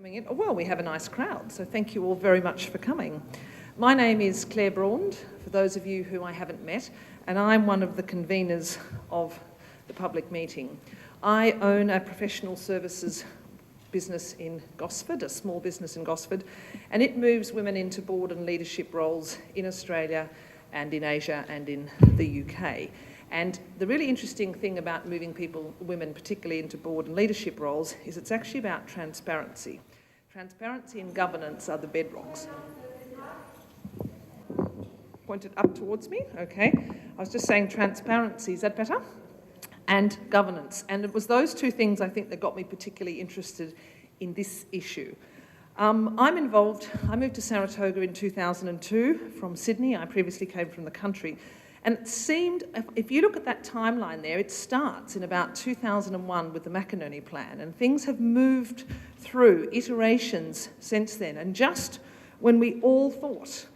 coming in. Oh, well, we have a nice crowd, so thank you all very much for coming. My name is Claire Braund, for those of you who I haven't met, and I'm one of the conveners of the public meeting. I own a professional services business in Gosford, a small business in Gosford, and it moves women into board and leadership roles in Australia and in Asia and in the UK. And the really interesting thing about moving women particularly into board and leadership roles is it's actually about transparency. Transparency and governance are the bedrocks. Pointed up towards me, okay. I was just saying transparency, is that better? And governance. And it was those two things I think that got me particularly interested in this issue. I moved to Saratoga in 2002 from Sydney. I previously came from the country. And it seemed, if you look at that timeline there, it starts in about 2001 with the McInerney Plan, and things have moved through iterations since then. And just when we all thought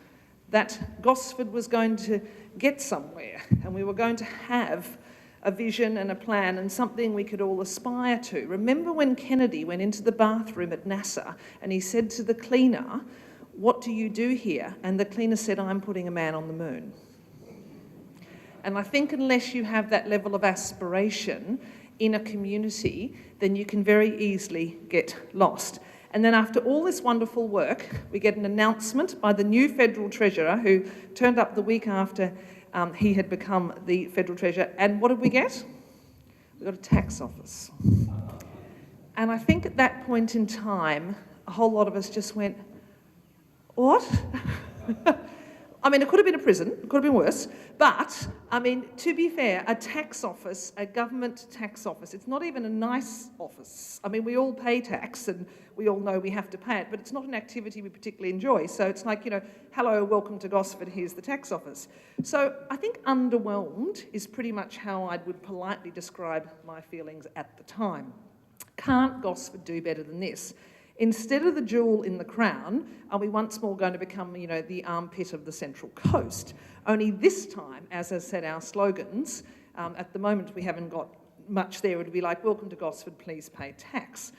that Gosford was going to get somewhere, and we were going to have a vision and a plan and something we could all aspire to. Remember when Kennedy went into the bathroom at NASA and he said to the cleaner, "What do you do here?" And the cleaner said, "I'm putting a man on the moon." And I think unless you have that level of aspiration in a community, then you can very easily get lost. And then after all this wonderful work, we get an announcement by the new Federal Treasurer who turned up the week after he had become the Federal Treasurer. And what did we get? We got a tax office. And I think at that point in time, a whole lot of us just went, what? I mean, it could have been a prison, it could have been worse, but, I mean, to be fair, a tax office, a government tax office, it's not even a nice office. I mean, we all pay tax and we all know we have to pay it, but it's not an activity we particularly enjoy. So it's like, you know, hello, welcome to Gosford, here's the tax office. So I think underwhelmed is pretty much how I would politely describe my feelings at the time. Can't Gosford do better than this? Instead of the jewel in the crown, are we once more going to become, you know, the armpit of the Central Coast? Only this time, as I said, our slogans, at the moment we haven't got much there. It would be like, welcome to Gosford, please pay tax.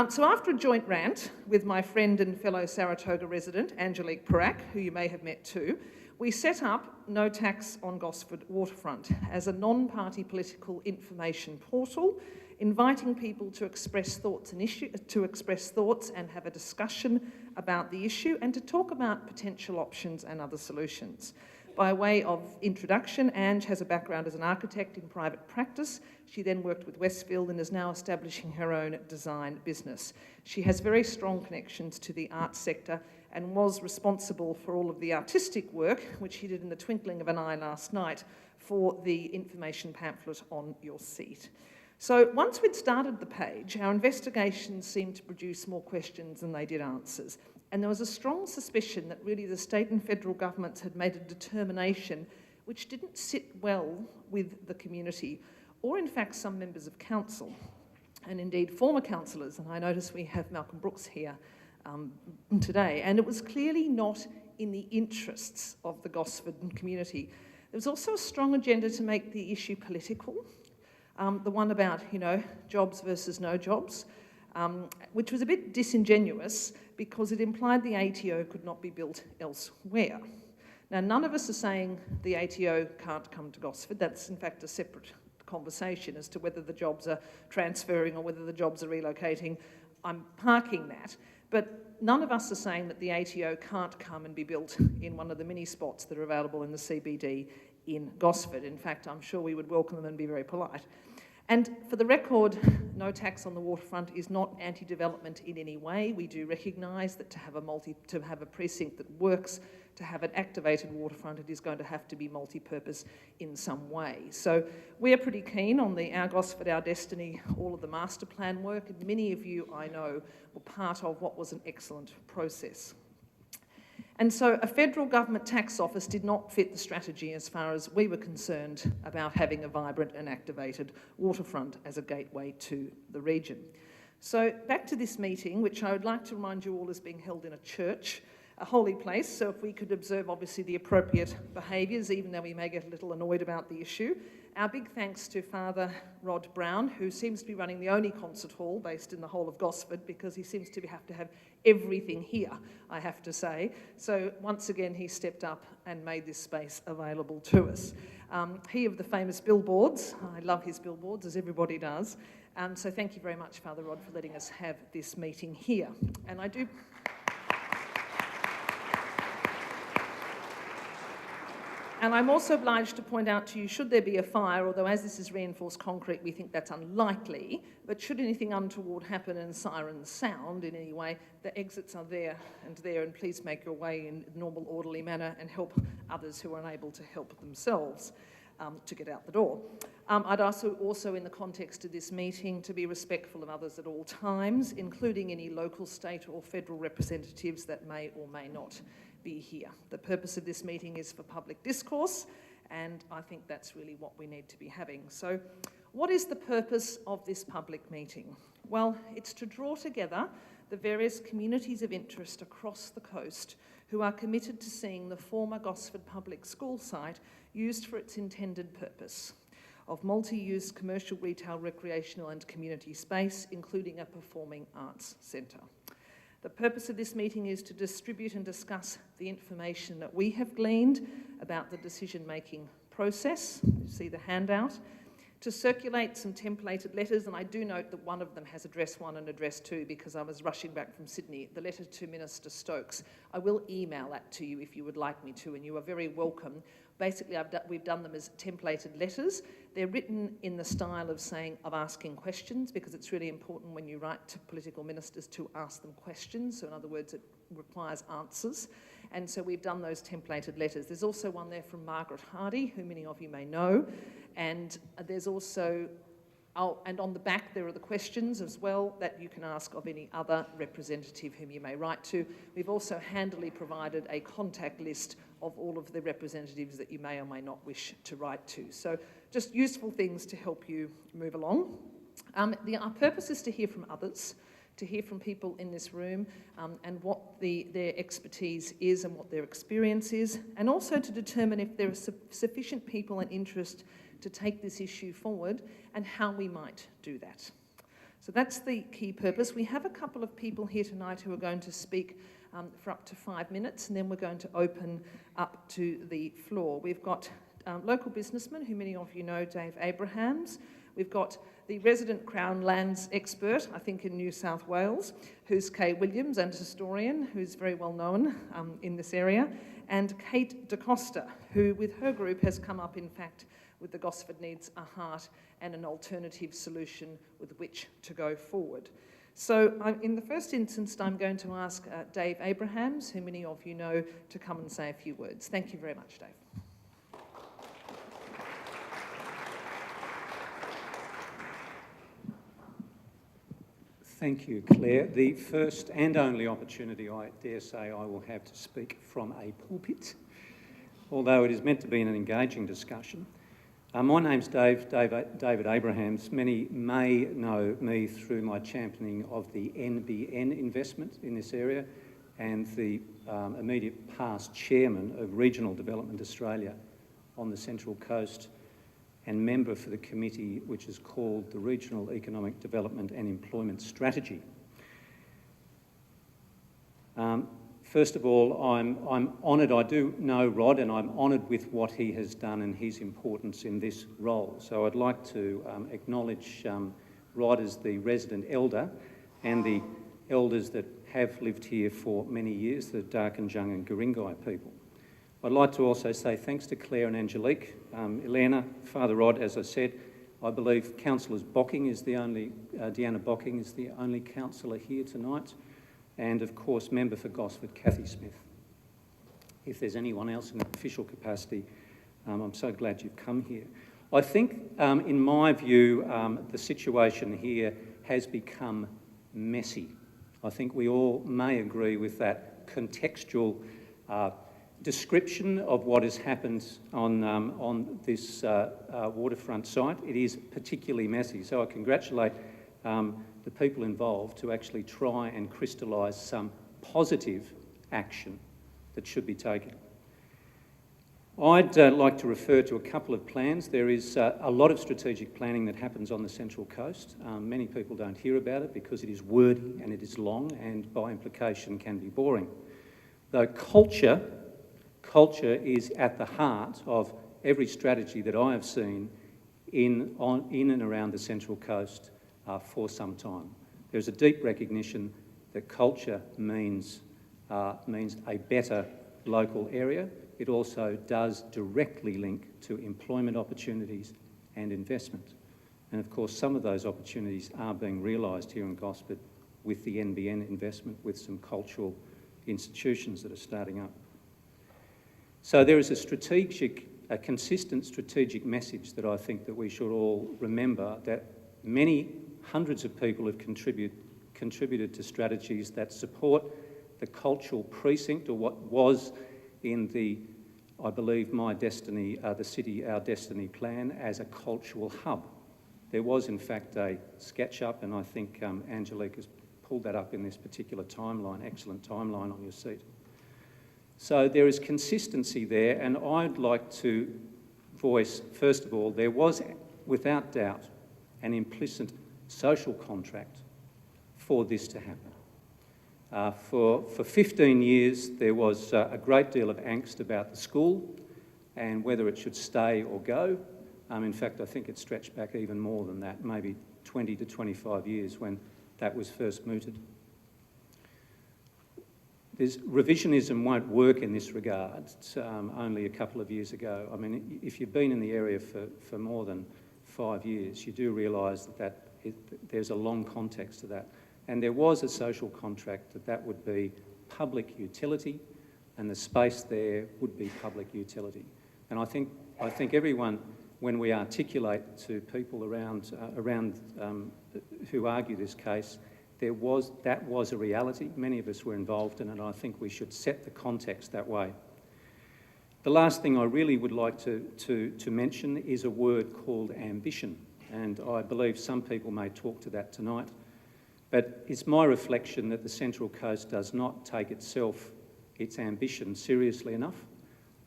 So after a joint rant with my friend and fellow Saratoga resident, Angelique Parak, who you may have met too, we set up No Tax on Gosford Waterfront as a non-party political information portal, inviting people to express thoughts and have a discussion about the issue and to talk about potential options and other solutions. By way of introduction, Ange has a background as an architect in private practice. She then worked with Westfield and is now establishing her own design business. She has very strong connections to the arts sector and was responsible for all of the artistic work, which she did in the twinkling of an eye last night, for the information pamphlet on your seat. So once we'd started the page, our investigations seemed to produce more questions than they did answers. And there was a strong suspicion that really the state and federal governments had made a determination which didn't sit well with the community, or in fact some members of council, and indeed former councillors. And I notice we have Malcolm Brooks here today. And it was clearly not in the interests of the Gosford community. There was also a strong agenda to make the issue political. The one about, you know, jobs versus no jobs, which was a bit disingenuous because it implied the ATO could not be built elsewhere. Now, none of us are saying the ATO can't come to Gosford. That's, in fact, a separate conversation as to whether the jobs are transferring or whether the jobs are relocating. I'm parking that. But none of us are saying that the ATO can't come and be built in one of the mini spots that are available in the CBD in Gosford. In fact, I'm sure we would welcome them and be very polite. And for the record, No Tax on the Waterfront is not anti-development in any way. We do recognise that to have a precinct that works, to have an activated waterfront, it is going to have to be multi-purpose in some way. So we're pretty keen on the Our Gosford, Our Destiny, all of the master plan work, and many of you, I know, were part of what was an excellent process. And so a federal government tax office did not fit the strategy as far as we were concerned about having a vibrant and activated waterfront as a gateway to the region. So back to this meeting, which I would like to remind you all is being held in a church, a holy place, so if we could observe obviously the appropriate behaviours, even though we may get a little annoyed about the issue, Our big thanks to Father Rod Brown, who seems to be running the only concert hall based in the whole of Gosford, because he seems to have to have everything here, I have to say. So once again, he stepped up and made this space available to us. He of the famous billboards. I love his billboards, as everybody does. So thank you very much, Father Rod, for letting us have this meeting here. And I do... And I'm also obliged to point out to you, should there be a fire, although as this is reinforced concrete, we think that's unlikely, but should anything untoward happen and sirens sound in any way, the exits are there, and please make your way in a normal, orderly manner and help others who are unable to help themselves to get out the door. I'd also, in the context of this meeting, to be respectful of others at all times, including any local, state or federal representatives that may or may not be here. The purpose of this meeting is for public discourse, and I think that's really what we need to be having. So what is the purpose of this public meeting? Well, it's to draw together the various communities of interest across the coast who are committed to seeing the former Gosford Public School site used for its intended purpose of multi-use commercial, retail, recreational and community space, including a performing arts centre. The purpose of this meeting is to distribute and discuss the information that we have gleaned about the decision-making process. You see the handout. To circulate some templated letters, and I do note that one of them has address 1 and address 2 because I was rushing back from Sydney, the letter to Minister Stokes. I will email that to you if you would like me to, and you are very welcome. Basically, we've done them as templated letters. They're written in the style of asking questions, because it's really important when you write to political ministers to ask them questions. So in other words, it requires answers. And so we've done those templated letters. There's also one there from Margaret Hardy, who many of you may know. And there's also, and on the back there are the questions as well that you can ask of any other representative whom you may write to. We've also handily provided a contact list of all of the representatives that you may or may not wish to write to. So just useful things to help you move along. Our purpose is to hear from others, to hear from people in this room and what their expertise is and what their experience is, and also to determine if there are sufficient people and interest to take this issue forward and how we might do that. So that's the key purpose. We have a couple of people here tonight who are going to speak for up to 5 minutes, and then we're going to open up to the floor. We've got local businessman, who many of you know, Dave Abrahams. We've got the resident Crown Lands expert, I think in New South Wales, who's Kay Williams, and historian, who's very well known in this area, and Kate DaCosta, who with her group has come up, in fact, with the Gosford Needs a Heart and an alternative solution with which to go forward. So in the first instance, I'm going to ask Dave Abrahams, who many of you know, to come and say a few words. Thank you very much, Dave. Thank you, Claire. The first and only opportunity, I dare say, I will have to speak from a pulpit, although it is meant to be an engaging discussion. My name's David Abrahams. Many may know me through my championing of the NBN investment in this area and the immediate past chairman of Regional Development Australia on the Central Coast and member for the committee which is called the Regional Economic Development and Employment Strategy. First of all, I'm honoured. I do know Rod, and I'm honoured with what he has done and his importance in this role. So I'd like to acknowledge Rod as the resident elder and the elders that have lived here for many years, the Darkinjung and Guringai people. I'd like to also say thanks to Claire and Angelique, Elena, Father Rod. As I said, I believe Councillor Bocking is the only, Deanna Bocking is the only councillor here tonight, and of course member for Gosford, Cathy Smith. If there's anyone else in an official capacity, I'm so glad you've come here. I think, in my view, the situation here has become messy. I think we all may agree with that contextual description of what has happened on this waterfront site. It is particularly messy, so I congratulate the people involved to actually try and crystallise some positive action that should be taken. I'd like to refer to a couple of plans. There is a lot of strategic planning that happens on the Central Coast. Many people don't hear about it because it is wordy and it is long and by implication can be boring. Though culture is at the heart of every strategy that I have seen in and around the Central Coast for some time. There's a deep recognition that culture means a better local area. It also does directly link to employment opportunities and investment. And of course, some of those opportunities are being realised here in Gosford with the NBN investment, with some cultural institutions that are starting up. So there is a consistent strategic message that I think that we should all remember, that many hundreds of people have contributed to strategies that support the cultural precinct, or what was in the, I believe, My Destiny, the City Our Destiny plan, as a cultural hub. There was in fact a sketch-up, and I think Angelique has pulled that up in this particular timeline, excellent timeline on your seat. So there is consistency there, and I'd like to voice, first of all, there was without doubt an implicit social contract for this to happen. For 15 years, there was a great deal of angst about the school and whether it should stay or go. In fact, I think it stretched back even more than that, maybe 20 to 25 years when that was first mooted. Revisionism won't work in this regard. Only a couple of years ago, I mean, if you've been in the area for more than 5 years, you do realise that there's a long context to that. And there was a social contract that would be public utility, and the space there would be public utility. And I think everyone, when we articulate to people around who argue this case, that was a reality. Many of us were involved in it, and I think we should set the context that way. The last thing I really would like to mention is a word called ambition, and I believe some people may talk to that tonight. But it's my reflection that the Central Coast does not take its ambition seriously enough,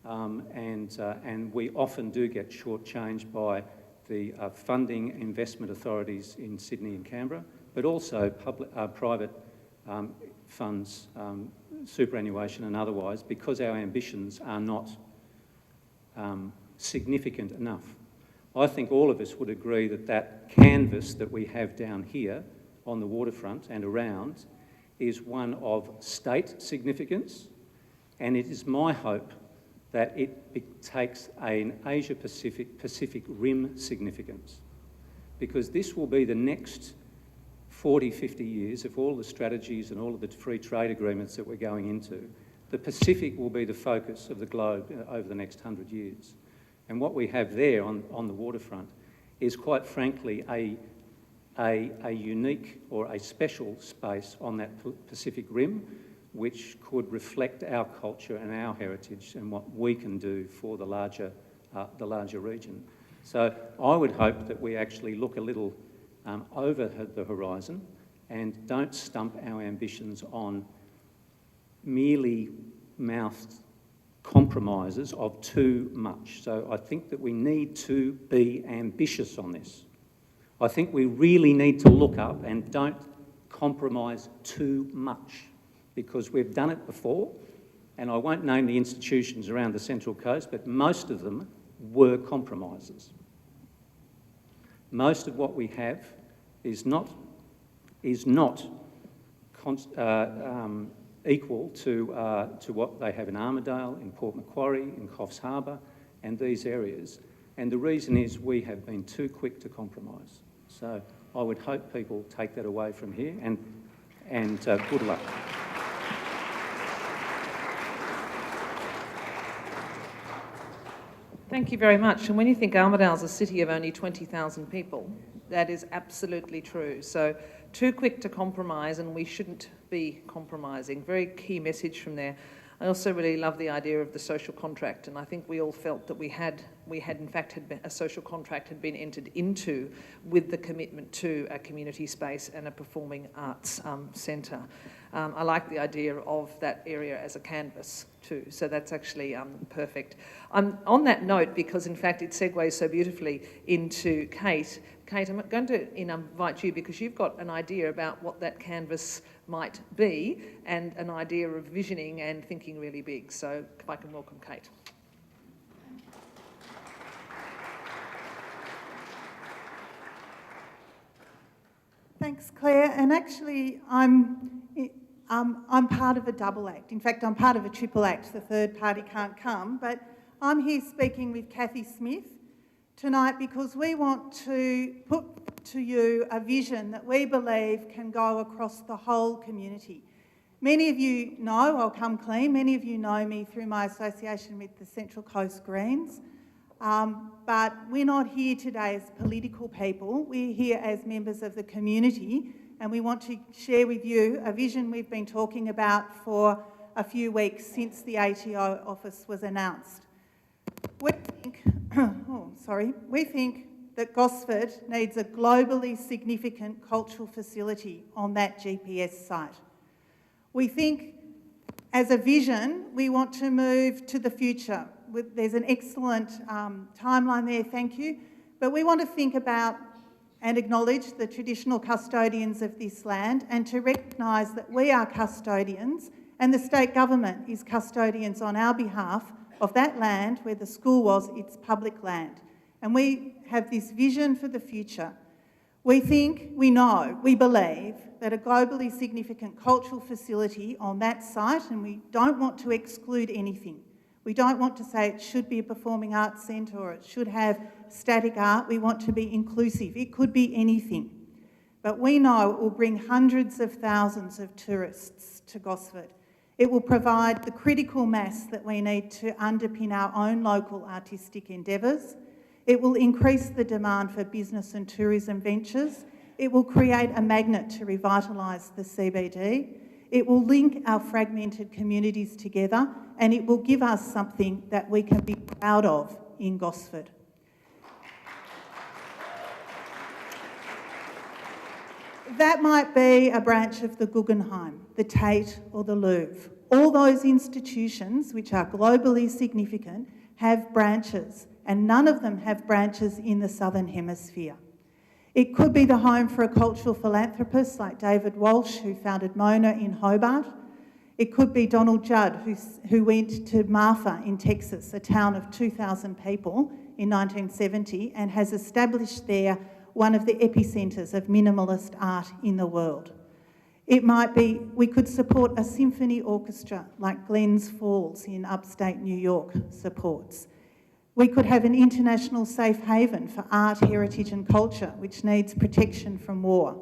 and we often do get shortchanged by the funding investment authorities in Sydney and Canberra, but also private funds, superannuation and otherwise, because our ambitions are not significant enough. I think all of us would agree that that canvas that we have down here on the waterfront and around is one of state significance, and it is my hope that it takes an Asia-Pacific Rim significance, because this will be the next 40, 50 years of all the strategies and all of the free trade agreements that we're going into. The Pacific will be the focus of the globe over the next 100 years. And what we have there on the waterfront is, quite frankly, a unique or a special space on that Pacific Rim, which could reflect our culture and our heritage and what we can do for the larger region. So I would hope that we actually look a little over the horizon and don't stump our ambitions on merely mouthed compromises of too much. So I think that we need to be ambitious on this. I think we really need to look up and don't compromise too much, because we've done it before, and I won't name the institutions around the Central Coast, but most of them were compromises. Most of what we have is not equal to what they have in Armidale, in Port Macquarie, in Coffs Harbour, and these areas. And the reason is we have been too quick to compromise. So I would hope people take that away from here, and good luck. Thank you very much. And when you think Armidale's a city of only 20,000 people, that is absolutely true. So too quick to compromise, and we shouldn't be compromising. Very key message from there. I also really love the idea of the social contract, and I think we all felt that we had we had in fact a social contract had been entered into with the commitment to a community space and a performing arts centre. I like the idea of that area as a canvas too, so that's actually perfect. On that note, because in fact it segues so beautifully into Kate. Kate, I'm going to invite you because you've got an idea about what that canvas might be and an idea of visioning and thinking really big. So if I can welcome Kate. Thanks, Claire. And actually, I'm part of a double act. In fact, I'm part of a triple act. The third party can't come. But I'm here speaking with Cathy Smith tonight because we want to put to you a vision that we believe can go across the whole community. Many of you know, I'll come clean, many of you know me through my association with the Central Coast Greens. But we're not here today as political people, we're here as members of the community, and we want to share with you a vision we've been talking about for a few weeks since the ATO office was announced. We think that Gosford needs a globally significant cultural facility on that GPS site. We think, as a vision, we want to move to the future. There's an excellent timeline there, thank you. But we want to think about and acknowledge the traditional custodians of this land and to recognise that we are custodians and the state government is custodians on our behalf of that land where the school was, its public land. And we have this vision for the future. We think, we know, we believe that a globally significant cultural facility on that site, and we don't want to exclude anything. We don't want to say it should be a performing arts centre or it should have static art. We want to be inclusive. It could be anything. But we know it will bring hundreds of thousands of tourists to Gosford. It will provide the critical mass that we need to underpin our own local artistic endeavours. It will increase the demand for business and tourism ventures. It will create a magnet to revitalise the CBD. It will link our fragmented communities together, and it will give us something that we can be proud of in Gosford. That might be a branch of the Guggenheim, the Tate or the Louvre. All those institutions which are globally significant have branches, and none of them have branches in the Southern Hemisphere. It could be the home for a cultural philanthropist like David Walsh, who founded Mona in Hobart. It could be Donald Judd, who went to Marfa in Texas, a town of 2,000 people in 1970, and has established there one of the epicentres of minimalist art in the world. It might be, we could support a symphony orchestra like Glens Falls in upstate New York supports. We could have an international safe haven for art, heritage and culture, which needs protection from war.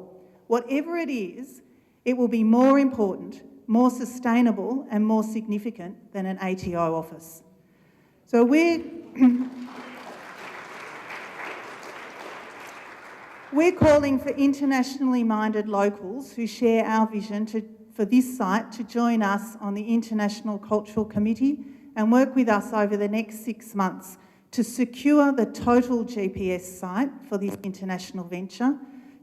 Whatever it is, it will be more important, more sustainable and more significant than an ATO office. So we're calling for internationally minded locals who share our vision for this site to join us on the International Cultural Committee and work with us over the next 6 months to secure the total GPS site for this international venture,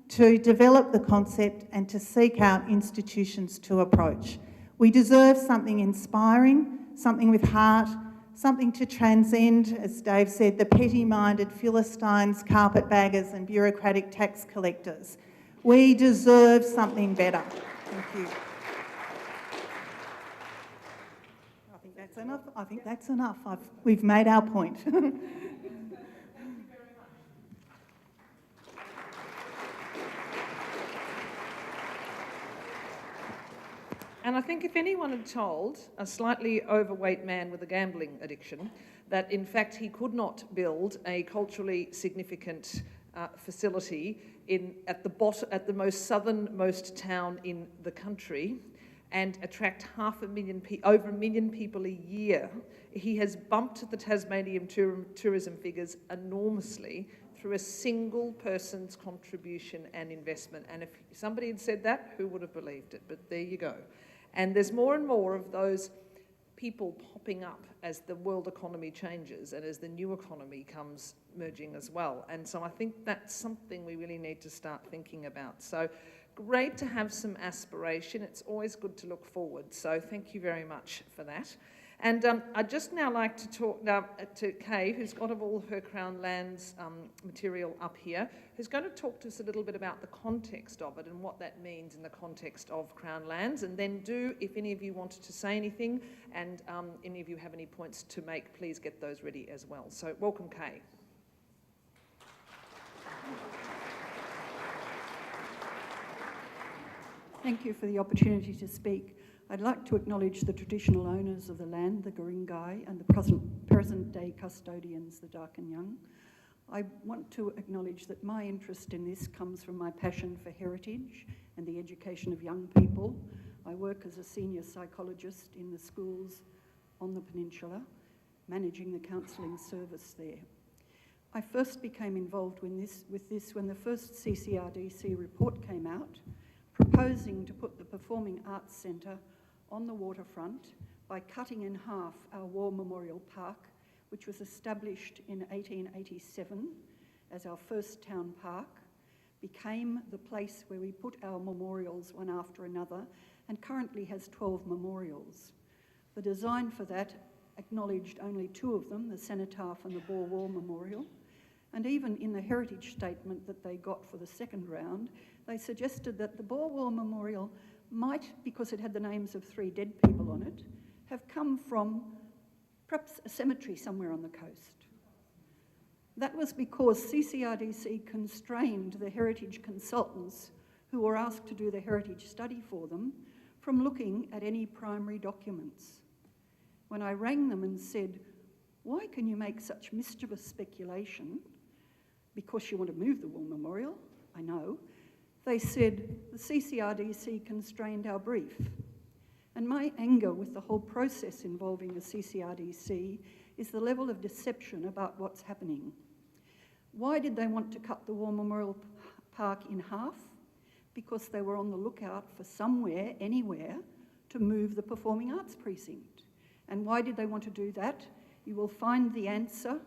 to develop the concept and to seek out institutions to approach. We deserve something inspiring, something with heart, something to transcend, as Dave said, the petty-minded Philistines, carpetbaggers and bureaucratic tax collectors. We deserve something better. Thank you. I think that's enough. We've made our point. And I think if anyone had told a slightly overweight man with a gambling addiction that in fact he could not build a culturally significant facility at the most southernmost town in the country and attract over 1 million people a year, he has bumped the Tasmanian tourism figures enormously through a single person's contribution and investment. And if somebody had said that, who would have believed it? But there you go. And there's more and more of those people popping up as the world economy changes and as the new economy comes merging as well. And so I think that's something we really need to start thinking about. So great to have some aspiration. It's always good to look forward. So thank you very much for that. And I'd just now like to talk now to Kay, who's got all of her Crown Lands material up here, who's going to talk to us a little bit about the context of it and what that means in the context of Crown Lands. And then if any of you wanted to say anything and any of you have any points to make, please get those ready as well. So welcome, Kay. Thank you for the opportunity to speak. I'd like to acknowledge the traditional owners of the land, the Guringai, and the present-day custodians, the Dark and Young. I want to acknowledge that my interest in this comes from my passion for heritage and the education of young people. I work as a senior psychologist in the schools on the peninsula, managing the counselling service there. I first became involved with this when the first CCRDC report came out, proposing to put the Performing Arts Centre on the waterfront by cutting in half our War Memorial Park, which was established in 1887 as our first town park, became the place where we put our memorials one after another, and currently has 12 memorials. The design for that acknowledged only 2 of them, the Cenotaph and the Boer War Memorial, and even in the heritage statement that they got for the second round, they suggested that the Boer War Memorial might, because it had the names of 3 dead people on it, have come from perhaps a cemetery somewhere on the coast. That was because CCRDC constrained the heritage consultants who were asked to do the heritage study for them from looking at any primary documents. When I rang them and said, "Why can you make such mischievous speculation? Because you want to move the War Memorial, I know." They said, "The CCRDC constrained our brief." And my anger with the whole process involving the CCRDC is the level of deception about what's happening. Why did they want to cut the War Memorial Park in half? Because they were on the lookout for somewhere, anywhere, to move the Performing Arts Precinct. And why did they want to do that? You will find the answer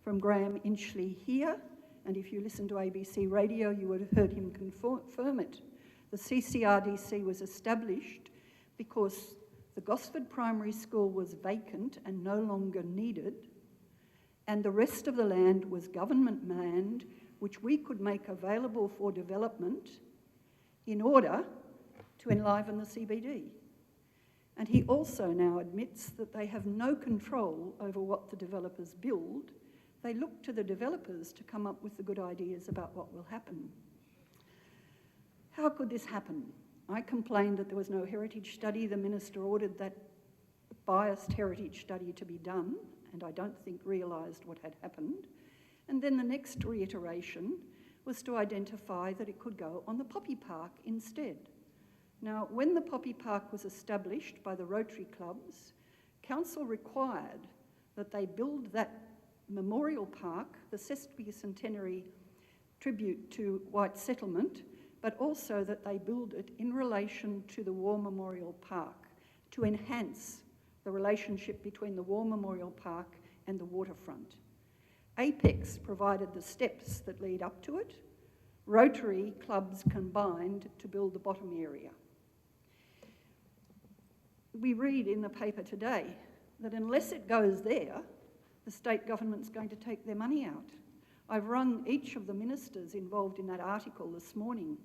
from Graham Inchley here, and if you listen to ABC Radio, you would have heard him confirm it. The CCRDC was established because the Gosford Primary School was vacant and no longer needed, and the rest of the land was government land, which we could make available for development in order to enliven the CBD. And he also now admits that they have no control over what the developers build. They look to the developers to come up with the good ideas about what will happen. How could this happen? I complained that there was no heritage study. The minister ordered that biased heritage study to be done, and I don't think realised what had happened. And then the next reiteration was to identify that it could go on the Poppy Park instead. Now, when the Poppy Park was established by the Rotary clubs, council required that they build that memorial park, the sesquicentenary tribute to white settlement, but also that they build it in relation to the War Memorial Park to enhance the relationship between the War Memorial Park and the waterfront. Apex provided the steps that lead up to it. Rotary clubs combined to build the bottom area. We read in the paper today that unless it goes there, the state government's going to take their money out. I've rung each of the ministers involved in that article this morning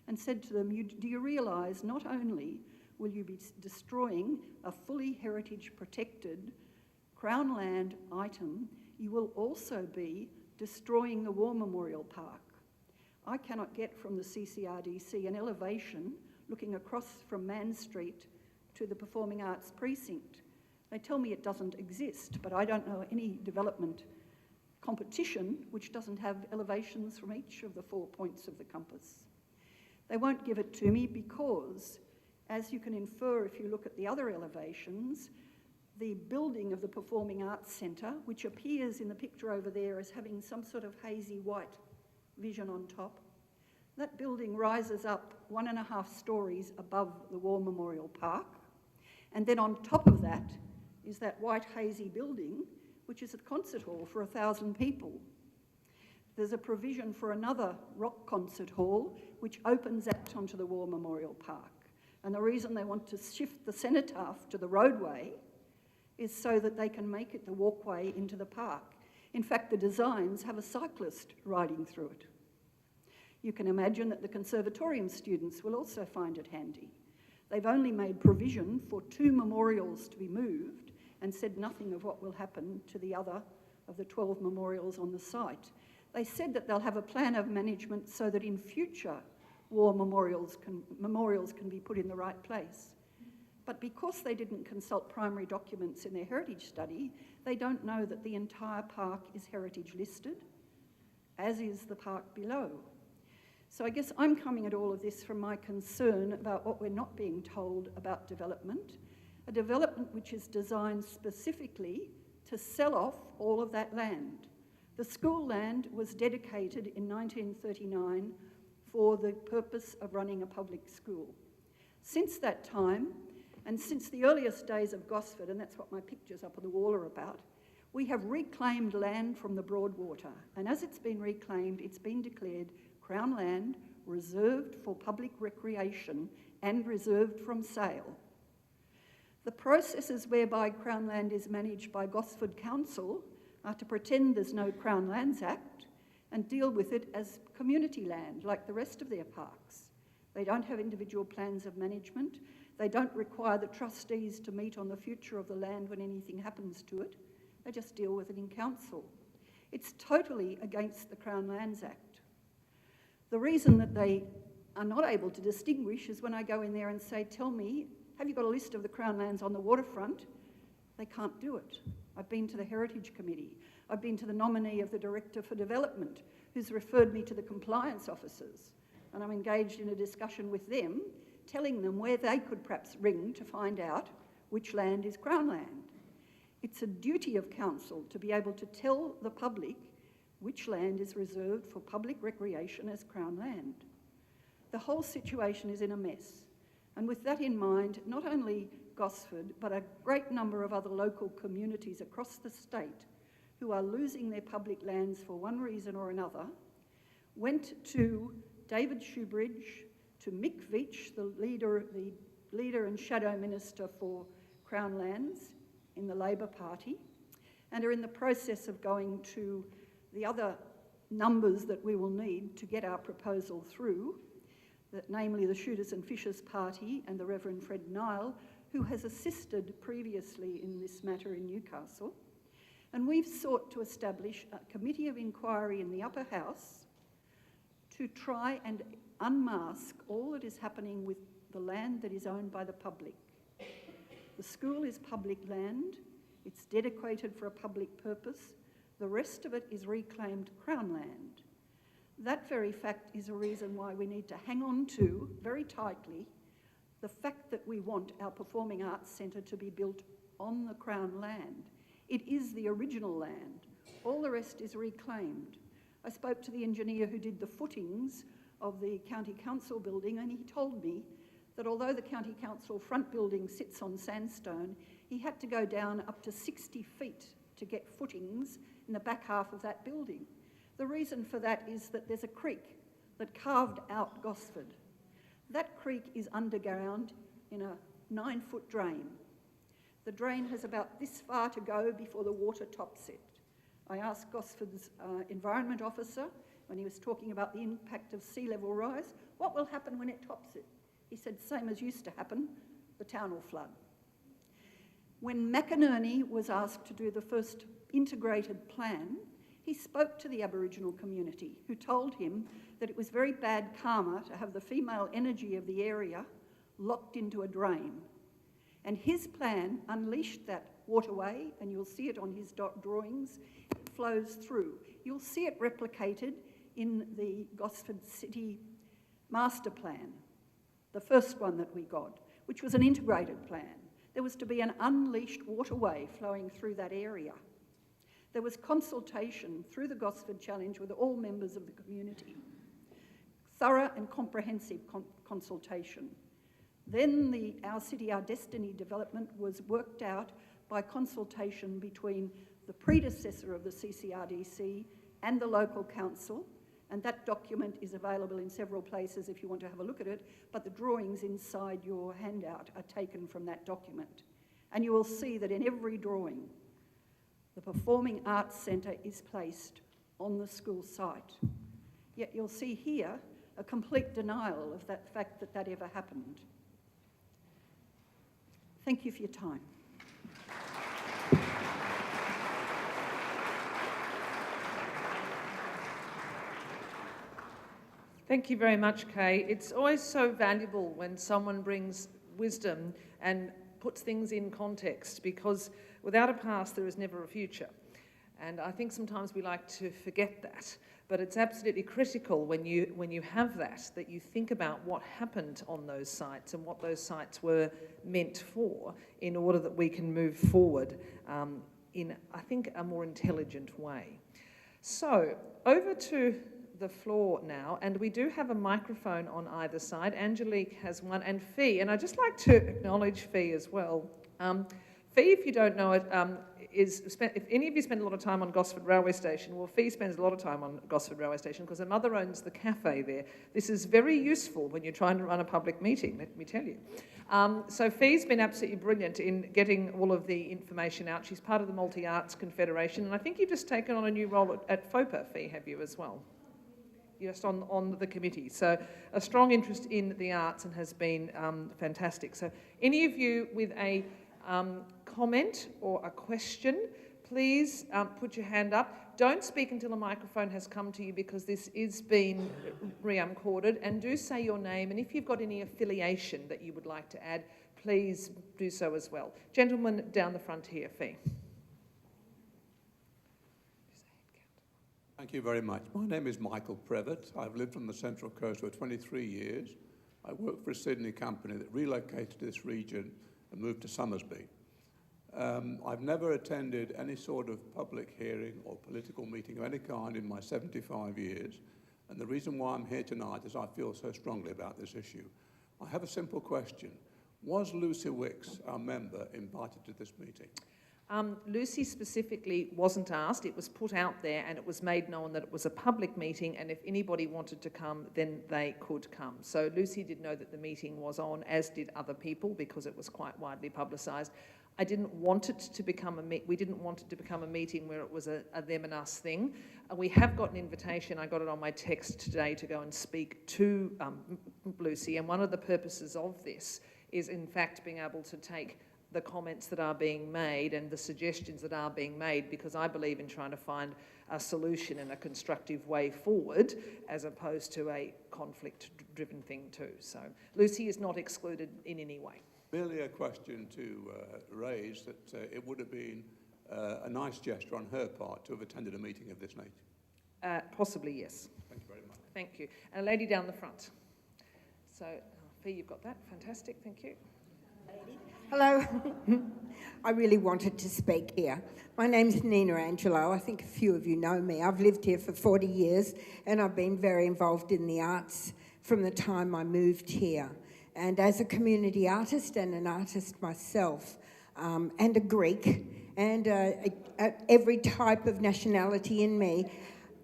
and said to them, do you realise not only will you be destroying a fully heritage protected Crown land item, you will also be destroying the War Memorial Park. I cannot get from the CCRDC an elevation looking across from Man Street to the Performing Arts Precinct. They tell me it doesn't exist, but I don't know any development competition which doesn't have elevations from each of the 4 points of the compass. They won't give it to me because, as you can infer if you look at the other elevations, the building of the Performing Arts Centre, which appears in the picture over there as having some sort of hazy white vision on top, that building rises up 1.5 stories above the War Memorial Park, and then on top of that is that white hazy building, which is a concert hall for 1,000 people. There's a provision for another rock concert hall, which opens out onto the War Memorial Park. And the reason they want to shift the cenotaph to the roadway is so that they can make it the walkway into the park. In fact, the designs have a cyclist riding through it. You can imagine that the conservatorium students will also find it handy. They've only made provision for 2 memorials to be moved and said nothing of what will happen to the other of the 12 memorials on the site. They said that they'll have a plan of management so that in future war memorials can be put in the right place. But because they didn't consult primary documents in their heritage study, they don't know that the entire park is heritage listed, as is the park below. So I guess I'm coming at all of this from my concern about what we're not being told about development, a development which is designed specifically to sell off all of that land. The school land was dedicated in 1939 for the purpose of running a public school. Since that time, and since the earliest days of Gosford, and that's what my pictures up on the wall are about, we have reclaimed land from the Broadwater. And as it's been reclaimed, it's been declared Crown land, reserved for public recreation and reserved from sale. The processes whereby Crown land is managed by Gosford Council are to pretend there's no Crown Lands Act and deal with it as community land like the rest of their parks. They don't have individual plans of management. They don't require the trustees to meet on the future of the land when anything happens to it. They just deal with it in council. It's totally against the Crown Lands Act. The reason that they are not able to distinguish is when I go in there and say, tell me, have you got a list of the Crown lands on the waterfront? They can't do it. I've been to the Heritage Committee. I've been to the nominee of the Director for Development, who's referred me to the compliance officers. And I'm engaged in a discussion with them, telling them where they could perhaps ring to find out which land is Crown land. It's a duty of council to be able to tell the public which land is reserved for public recreation as Crown land. The whole situation is in a mess. And with that in mind, not only Gosford, but a great number of other local communities across the state who are losing their public lands for one reason or another, went to David Shoebridge, to Mick Veitch, the leader and shadow minister for Crown lands in the Labor Party, and are in the process of going to the other numbers that we will need to get our proposal through, that namely the Shooters and Fishers Party and the Reverend Fred Nile, who has assisted previously in this matter in Newcastle. And we've sought to establish a committee of inquiry in the upper house to try and unmask all that is happening with the land that is owned by the public. The school is public land. It's dedicated for a public purpose. The rest of it is reclaimed Crown land. That very fact is a reason why we need to hang on to, very tightly, the fact that we want our Performing Arts Centre to be built on the Crown land. It is the original land. All the rest is reclaimed. I spoke to the engineer who did the footings of the County Council building, and he told me that although the County Council front building sits on sandstone, he had to go down up to 60 feet to get footings in the back half of that building. The reason for that is that there's a creek that carved out Gosford. That creek is underground in a 9-foot drain. The drain has about this far to go before the water tops it. I asked Gosford's Environment Officer, when he was talking about the impact of sea level rise, what will happen when it tops it? He said, same as used to happen, the town will flood. When McInerney was asked to do the first integrated plan, he spoke to the Aboriginal community, who told him that it was very bad karma to have the female energy of the area locked into a drain. And his plan unleashed that waterway, and you'll see it on his drawings. It flows through. You'll see it replicated in the Gosford City Master Plan, the first one that we got, which was an integrated plan. There was to be an unleashed waterway flowing through that area. There was consultation through the Gosford Challenge with all members of the community. Thorough and comprehensive consultation. Then our City, Our Destiny development was worked out by consultation between the predecessor of the CCRDC and the local council, and that document is available in several places if you want to have a look at it, but the drawings inside your handout are taken from that document. And you will see that in every drawing, the Performing Arts Centre is placed on the school site. Yet you'll see here a complete denial of that fact that that ever happened. Thank you for your time. Thank you very much, Kay. It's always so valuable when someone brings wisdom and puts things in context, because without a past there is never a future. And I think sometimes we like to forget that, but it's absolutely critical when you have that you think about what happened on those sites and what those sites were meant for, in order that we can move forward in, I think, a more intelligent way. So, over to the floor now, and we do have a microphone on either side. Angelique has one, and Fee, and I'd just like to acknowledge Fee as well. Fee, if you don't know it, if any of you spend a lot of time on Gosford Railway Station, well, Fee spends a lot of time on Gosford Railway Station because her mother owns the cafe there. This is very useful when you're trying to run a public meeting, let me tell you. So Fee's been absolutely brilliant in getting all of the information out. She's part of the Multi-Arts Confederation, and I think you've just taken on a new role at FOPA, Fee, have you, as well? Just on the committee. So a strong interest in the arts and has been fantastic. So any of you with a comment or a question, please put your hand up. Don't speak until a microphone has come to you, because this is being re-recorded, and do say your name, and if you've got any affiliation that you would like to add, please do so as well. Gentleman down the front here, Fee. Thank you very much. My name is Michael Previtt. I've lived on the Central Coast for 23 years. I work for a Sydney company that relocated to this region and moved to Somersby. I've never attended any sort of public hearing or political meeting of any kind in my 75 years, and the reason why I'm here tonight is I feel so strongly about this issue. I have a simple question. Was Lucy Wicks, our member, invited to this meeting? Lucy specifically wasn't asked. It was put out there and it was made known that it was a public meeting, and if anybody wanted to come, then they could come. So Lucy did know that the meeting was on, as did other people, because it was quite widely publicised. I didn't want it to become we didn't want it to become a meeting where it was a them and us thing. We have got an invitation. I got it on my text today to go and speak to Lucy, and one of the purposes of this is, in fact, being able to take the comments that are being made and the suggestions that are being made, because I believe in trying to find a solution in a constructive way forward, as opposed to a conflict-driven thing too. So Lucy is not excluded in any way. Merely a question to raise that it would have been a nice gesture on her part to have attended a meeting of this nature. Possibly, yes. Thank you very much. Thank you. And a lady down the front. So, Fee, you've got that. Fantastic. Thank you. Hello. I really wanted to speak here. My name's Nina Angelo. I think a few of you know me. I've lived here for 40 years and I've been very involved in the arts from the time I moved here. And as a community artist and an artist myself, and a Greek, and every type of nationality in me,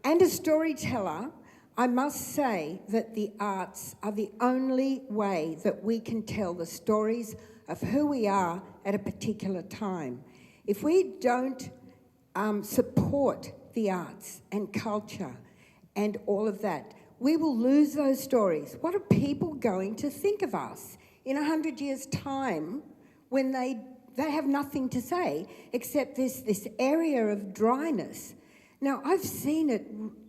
and a storyteller, I must say that the arts are the only way that we can tell the stories of who we are at a particular time. If we don't support the arts and culture and all of that, we will lose those stories. What are people going to think of us in 100 years' time when they have nothing to say except this area of dryness? Now, I've seen it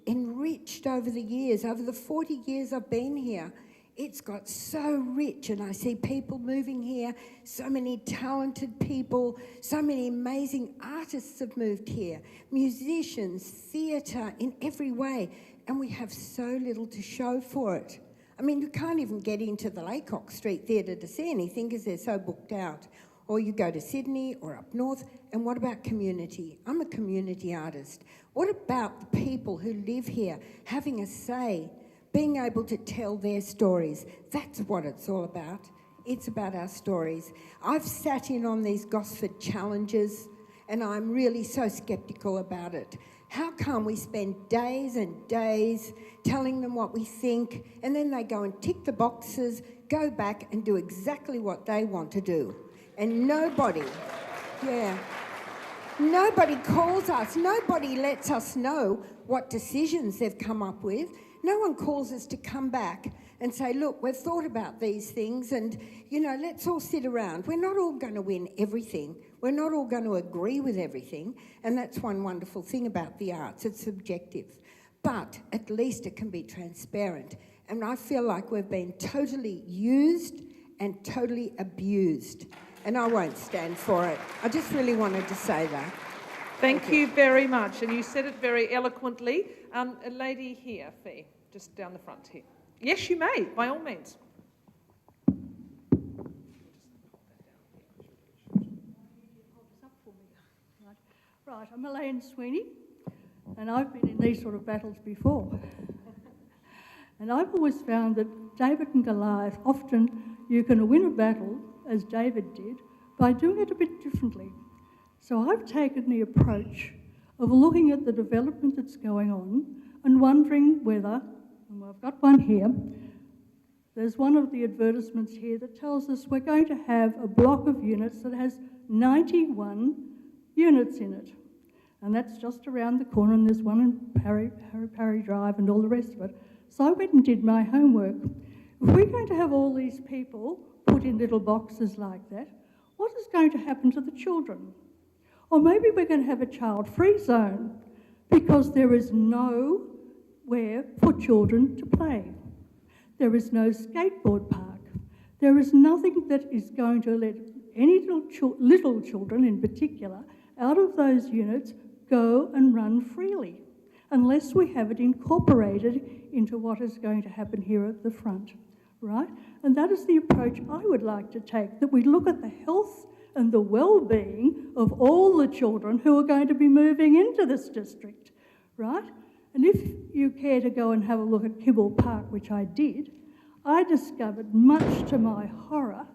enriched over the years. Over the 40 years I've been here, it's got so rich, and I see people moving here, so many talented people, so many amazing artists have moved here, musicians, theatre, in every way, and we have so little to show for it. I mean, you can't even get into the Laycock Street Theatre to see anything because they're so booked out. Or you go to Sydney or up north, and what about community? I'm a community artist. What about the people who live here having a say, being able to tell their stories? That's what it's all about. it's about our stories. I've sat in on these Gosford challenges and I'm really so sceptical about it. How come we spend days and days telling them what we think and then they go and tick the boxes, go back and do exactly what they want to do? And nobody calls us, nobody lets us know what decisions they've come up with. No one calls us to come back and say, look, we've thought about these things and, let's all sit around. We're not all going to win everything. We're not all going to agree with everything. And that's one wonderful thing about the arts. It's subjective. But at least it can be transparent. And I feel like we've been totally used and totally abused. And I won't stand for it. I just really wanted to say that. Thank you very much. And you said it very eloquently. A lady here, Fee, just down the front here. Yes, you may, by all means. Right, I'm Elaine Sweeney, and I've been in these sort of battles before. And I've always found that David and Goliath, often you can win a battle, as David did, by doing it a bit differently. So I've taken the approach of looking at the development that's going on and wondering whether, and I've got one here, there's one of the advertisements here that tells us we're going to have a block of units that has 91 units in it. And that's just around the corner, and there's one in Parry Drive and all the rest of it. So I went and did my homework. If we're going to have all these people put in little boxes like that, what is going to happen to the children? Or maybe we're going to have a child-free zone because there is nowhere for children to play. There is no skateboard park. There is nothing that is going to let any little children in particular out of those units go and run freely unless we have it incorporated into what is going to happen here at the front, right? And that is the approach I would like to take, that we look at the health and the well-being of all the children who are going to be moving into this district, right? And if you care to go and have a look at Kibble Park, which I did, I discovered, much to my horror,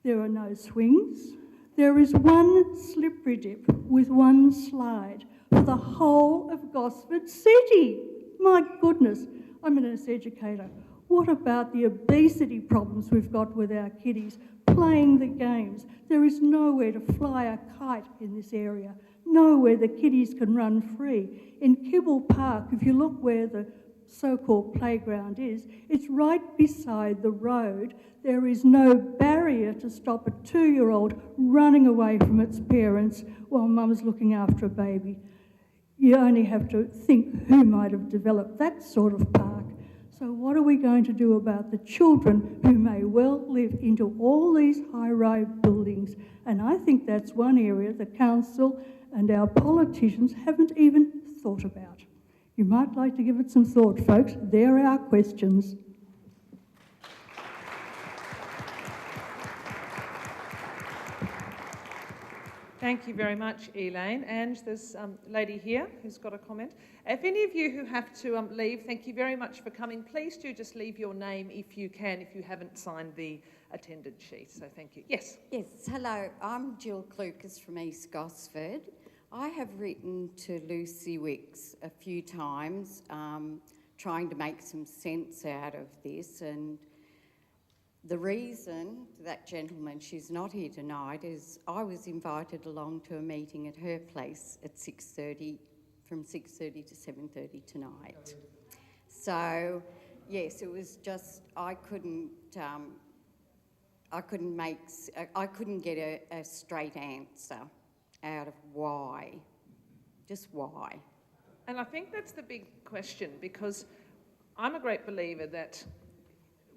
there are no swings. There is one slippery dip with one slide for the whole of Gosford City. My goodness, I'm an educator. What about the obesity problems we've got with our kiddies playing the games? There is nowhere to fly a kite in this area, nowhere the kiddies can run free. In Kibble Park, if you look where the so-called playground is, it's right beside the road. There is no barrier to stop a 2-year-old running away from its parents while mum's looking after a baby. You only have to think who might have developed that sort of park. So what are we going to do about the children who may well live into all these high-rise buildings? And I think that's one area the council and our politicians haven't even thought about. You might like to give it some thought, folks. There are our questions. Thank you very much, Elaine. And there's a lady here who's got a comment. If any of you who have to leave, thank you very much for coming. Please do just leave your name if you can, if you haven't signed the attendance sheet. So thank you. Yes? Yes, hello. I'm Jill Clucas from East Gosford. I have written to Lucy Wicks a few times trying to make some sense out of this, and the reason that gentleman, she's not here tonight, is I was invited along to a meeting at her place at 6:30, from 6:30 to 7:30 tonight. So, yes, it was just, I couldn't get a straight answer out of why, just why. And I think that's the big question, because I'm a great believer that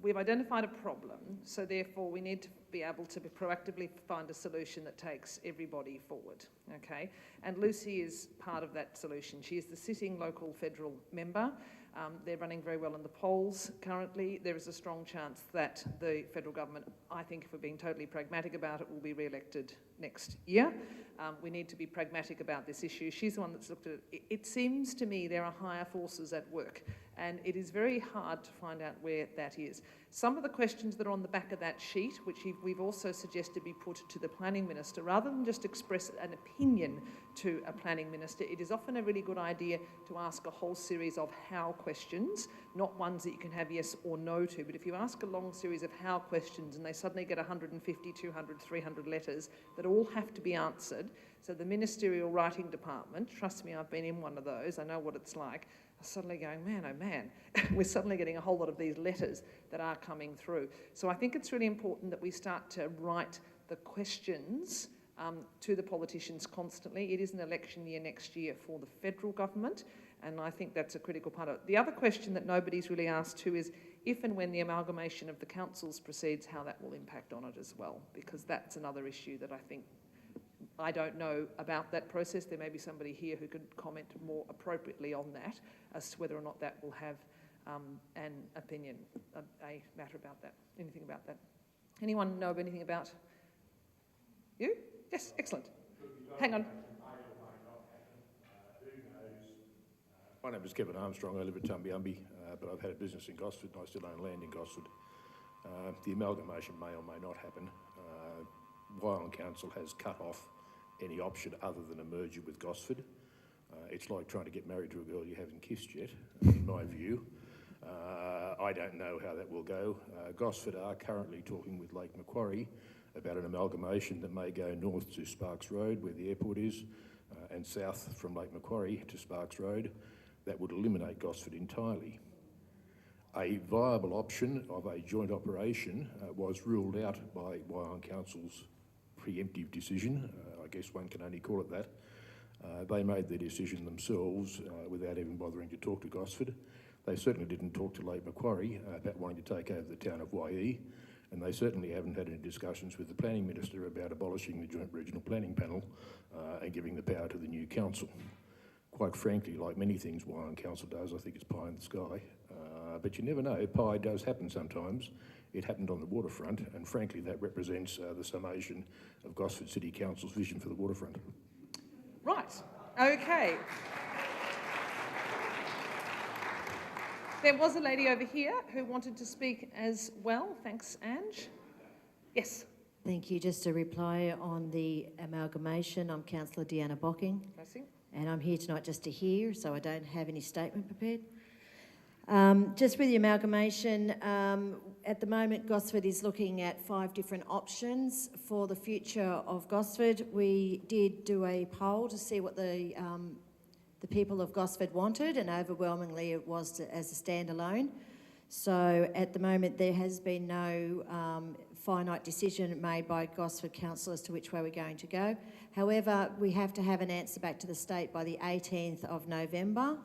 we've identified a problem, so therefore we need to be able to proactively find a solution that takes everybody forward, okay? And Lucy is part of that solution. She is the sitting local federal member. They're running very well in the polls currently. There is a strong chance that the federal government, I think if we're being totally pragmatic about it, will be re-elected next year. We need to be pragmatic about this issue. She's the one that's looked at it. It seems to me there are higher forces at work, And it is very hard to find out where that is. Some of the questions that are on the back of that sheet, which we've also suggested be put to the Planning Minister, rather than just express an opinion to a Planning Minister, it is often a really good idea to ask a whole series of how questions, not ones that you can have yes or no to, but if you ask a long series of how questions and they suddenly get 150, 200, 300 letters that all have to be answered, so the Ministerial Writing Department, trust me, I've been in one of those, I know what it's like, are suddenly going, man, oh man, we're suddenly getting a whole lot of these letters that are coming through. So I think it's really important that we start to write the questions to the politicians constantly. It is an election year next year for the federal government, and I think that's a critical part of it. The other question that nobody's really asked to is if and when the amalgamation of the councils proceeds, how that will impact on it as well, because that's another issue that I think I don't know about that process. There may be somebody here who could comment more appropriately on that as to whether or not that will have an opinion, a matter about that, anything about that. Anyone know of anything about you? Yes, excellent. Hang on. My name is Kevin Armstrong. I live at Tumbiumbi, but I've had a business in Gosford and I still own land in Gosford. The amalgamation may or may not happen. Wyong Council has cut off any option other than a merger with Gosford. It's like trying to get married to a girl you haven't kissed yet, in my view. I don't know how that will go. Gosford are currently talking with Lake Macquarie about an amalgamation that may go north to Sparks Road, where the airport is, and south from Lake Macquarie to Sparks Road. That would eliminate Gosford entirely. A viable option of a joint operation was ruled out by Wyong Council's preemptive decision. I guess one can only call it that. They made their decision themselves without even bothering to talk to Gosford. They certainly didn't talk to Lake Macquarie about wanting to take over the town of Wyee, and they certainly haven't had any discussions with the Planning Minister about abolishing the Joint Regional Planning Panel and giving the power to the new council. Quite frankly, like many things Wyong Council does, I think it's pie in the sky. But you never know, pie does happen sometimes. It happened on the waterfront, and frankly that represents the summation of Gosford City Council's vision for the waterfront. Right, okay. There was a lady over here who wanted to speak as well. Thanks, Ange. Yes. Thank you. Just a reply on the amalgamation. I'm Councillor Deanna Bocking, and I'm here tonight just to hear, so I don't have any statement prepared. Just with the amalgamation, at the moment Gosford is looking at 5 different options for the future of Gosford. We did do a poll to see what the people of Gosford wanted, and overwhelmingly it was as a standalone. So at the moment there has been no finite decision made by Gosford Council as to which way we're going to go. However, we have to have an answer back to the state by the 18th of November.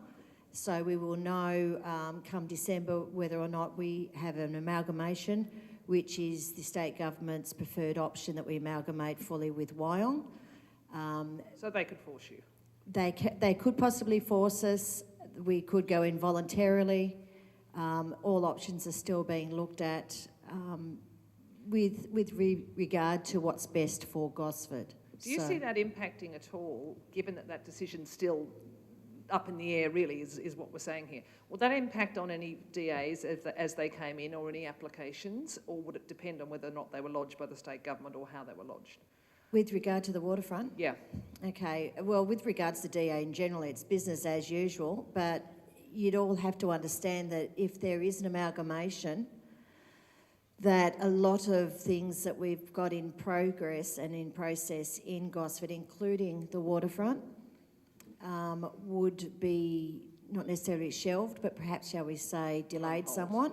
So we will know come December whether or not we have an amalgamation, which is the state government's preferred option, that we amalgamate fully with Wyong. So they could force you? They could possibly force us. We could go in voluntarily. All options are still being looked at with regard to what's best for Gosford. Do you see that impacting at all, given that that decision's still up in the air, really, is what we're saying here? Will that impact on any DAs as they came in, or any applications, or would it depend on whether or not they were lodged by the state government or how they were lodged? With regard to the waterfront? Yeah. Okay, well, with regards to DA in general, it's business as usual, but you'd all have to understand that if there is an amalgamation, that a lot of things that we've got in progress and in process in Gosford, including the waterfront, would be not necessarily shelved, but perhaps, shall we say, delayed somewhat,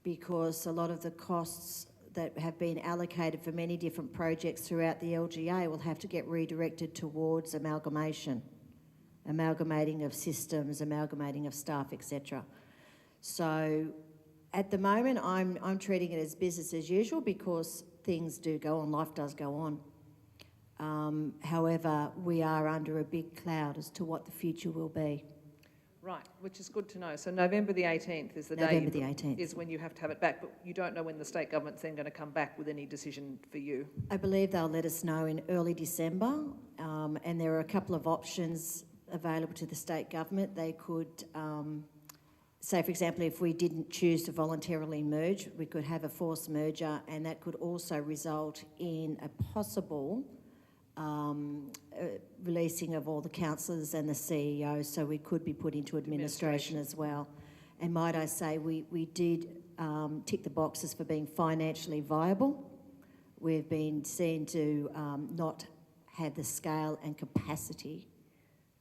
because a lot of the costs that have been allocated for many different projects throughout the LGA will have to get redirected towards amalgamation, amalgamating of systems, amalgamating of staff, etc. So at the moment, I'm treating it as business as usual, because things do go on, life does go on. However, we are under a big cloud as to what the future will be. Right, which is good to know. So November the 18th is the day November the 18th. Is when you have to have it back, but you don't know when the state government's then going to come back with any decision for you. I believe they'll let us know in early December, and there are a couple of options available to the state government. They could say, for example, if we didn't choose to voluntarily merge, we could have a forced merger, and that could also result in a possible releasing of all the councillors and the CEO, so we could be put into administration as well. And might I say, we did tick the boxes for being financially viable. We've been seen to not have the scale and capacity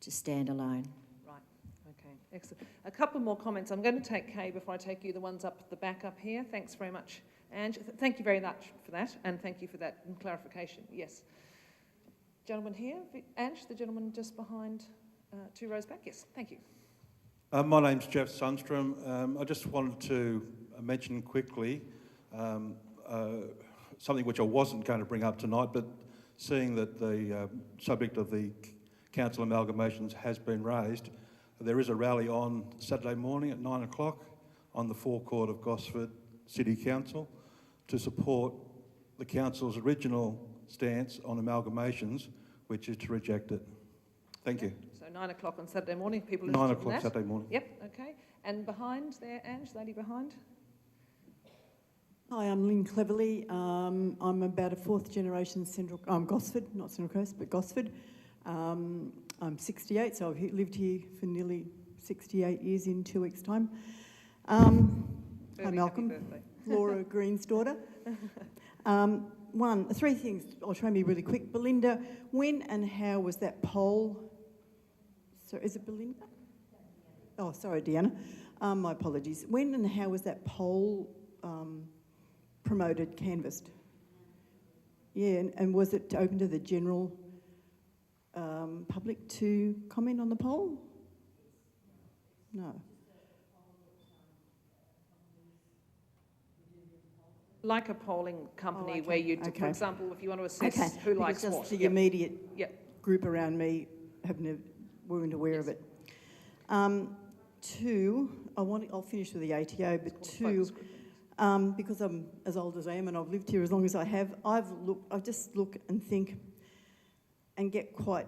to stand alone. Right, okay, excellent. A couple more comments. I'm going to take Kay before I take you, the ones up the back up here. Thanks very much, Ange. Thank you very much for that, and thank you for that clarification. Yes. Gentleman here, Ange, the gentleman just behind, 2 rows back. Yes, thank you. My name's Jeff Sundstrom. I just wanted to mention quickly something which I wasn't going to bring up tonight, but seeing that the subject of the council amalgamations has been raised, there is a rally on Saturday morning at 9 o'clock on the forecourt of Gosford City Council to support the council's original stance on amalgamations, which is to reject it. Thank you. So 9 o'clock on Saturday morning, people 9 o'clock Saturday morning. Yep, okay. And behind there, Ange, lady behind. Hi, I'm Lynn Cleverly. I'm about a 4th generation Gosford, not Central Coast, but Gosford. I'm 68, so I've lived here for nearly 68 years in 2 weeks' time. Hi, Malcolm, Laura Green's daughter. 3 things, I'll try and be really quick. Belinda, when and how was that poll? So is it Belinda? Oh, sorry, Deanna. My apologies. When and how was that poll promoted, canvassed? Yeah, and was it open to the general public to comment on the poll? No. Like a polling company where you, for example, if you want to assess who likes what. The immediate group around me weren't aware of it. 2, I'll finish with the ATO, but 2, because I'm as old as I am and I've lived here as long as I have, I just look and think and get quite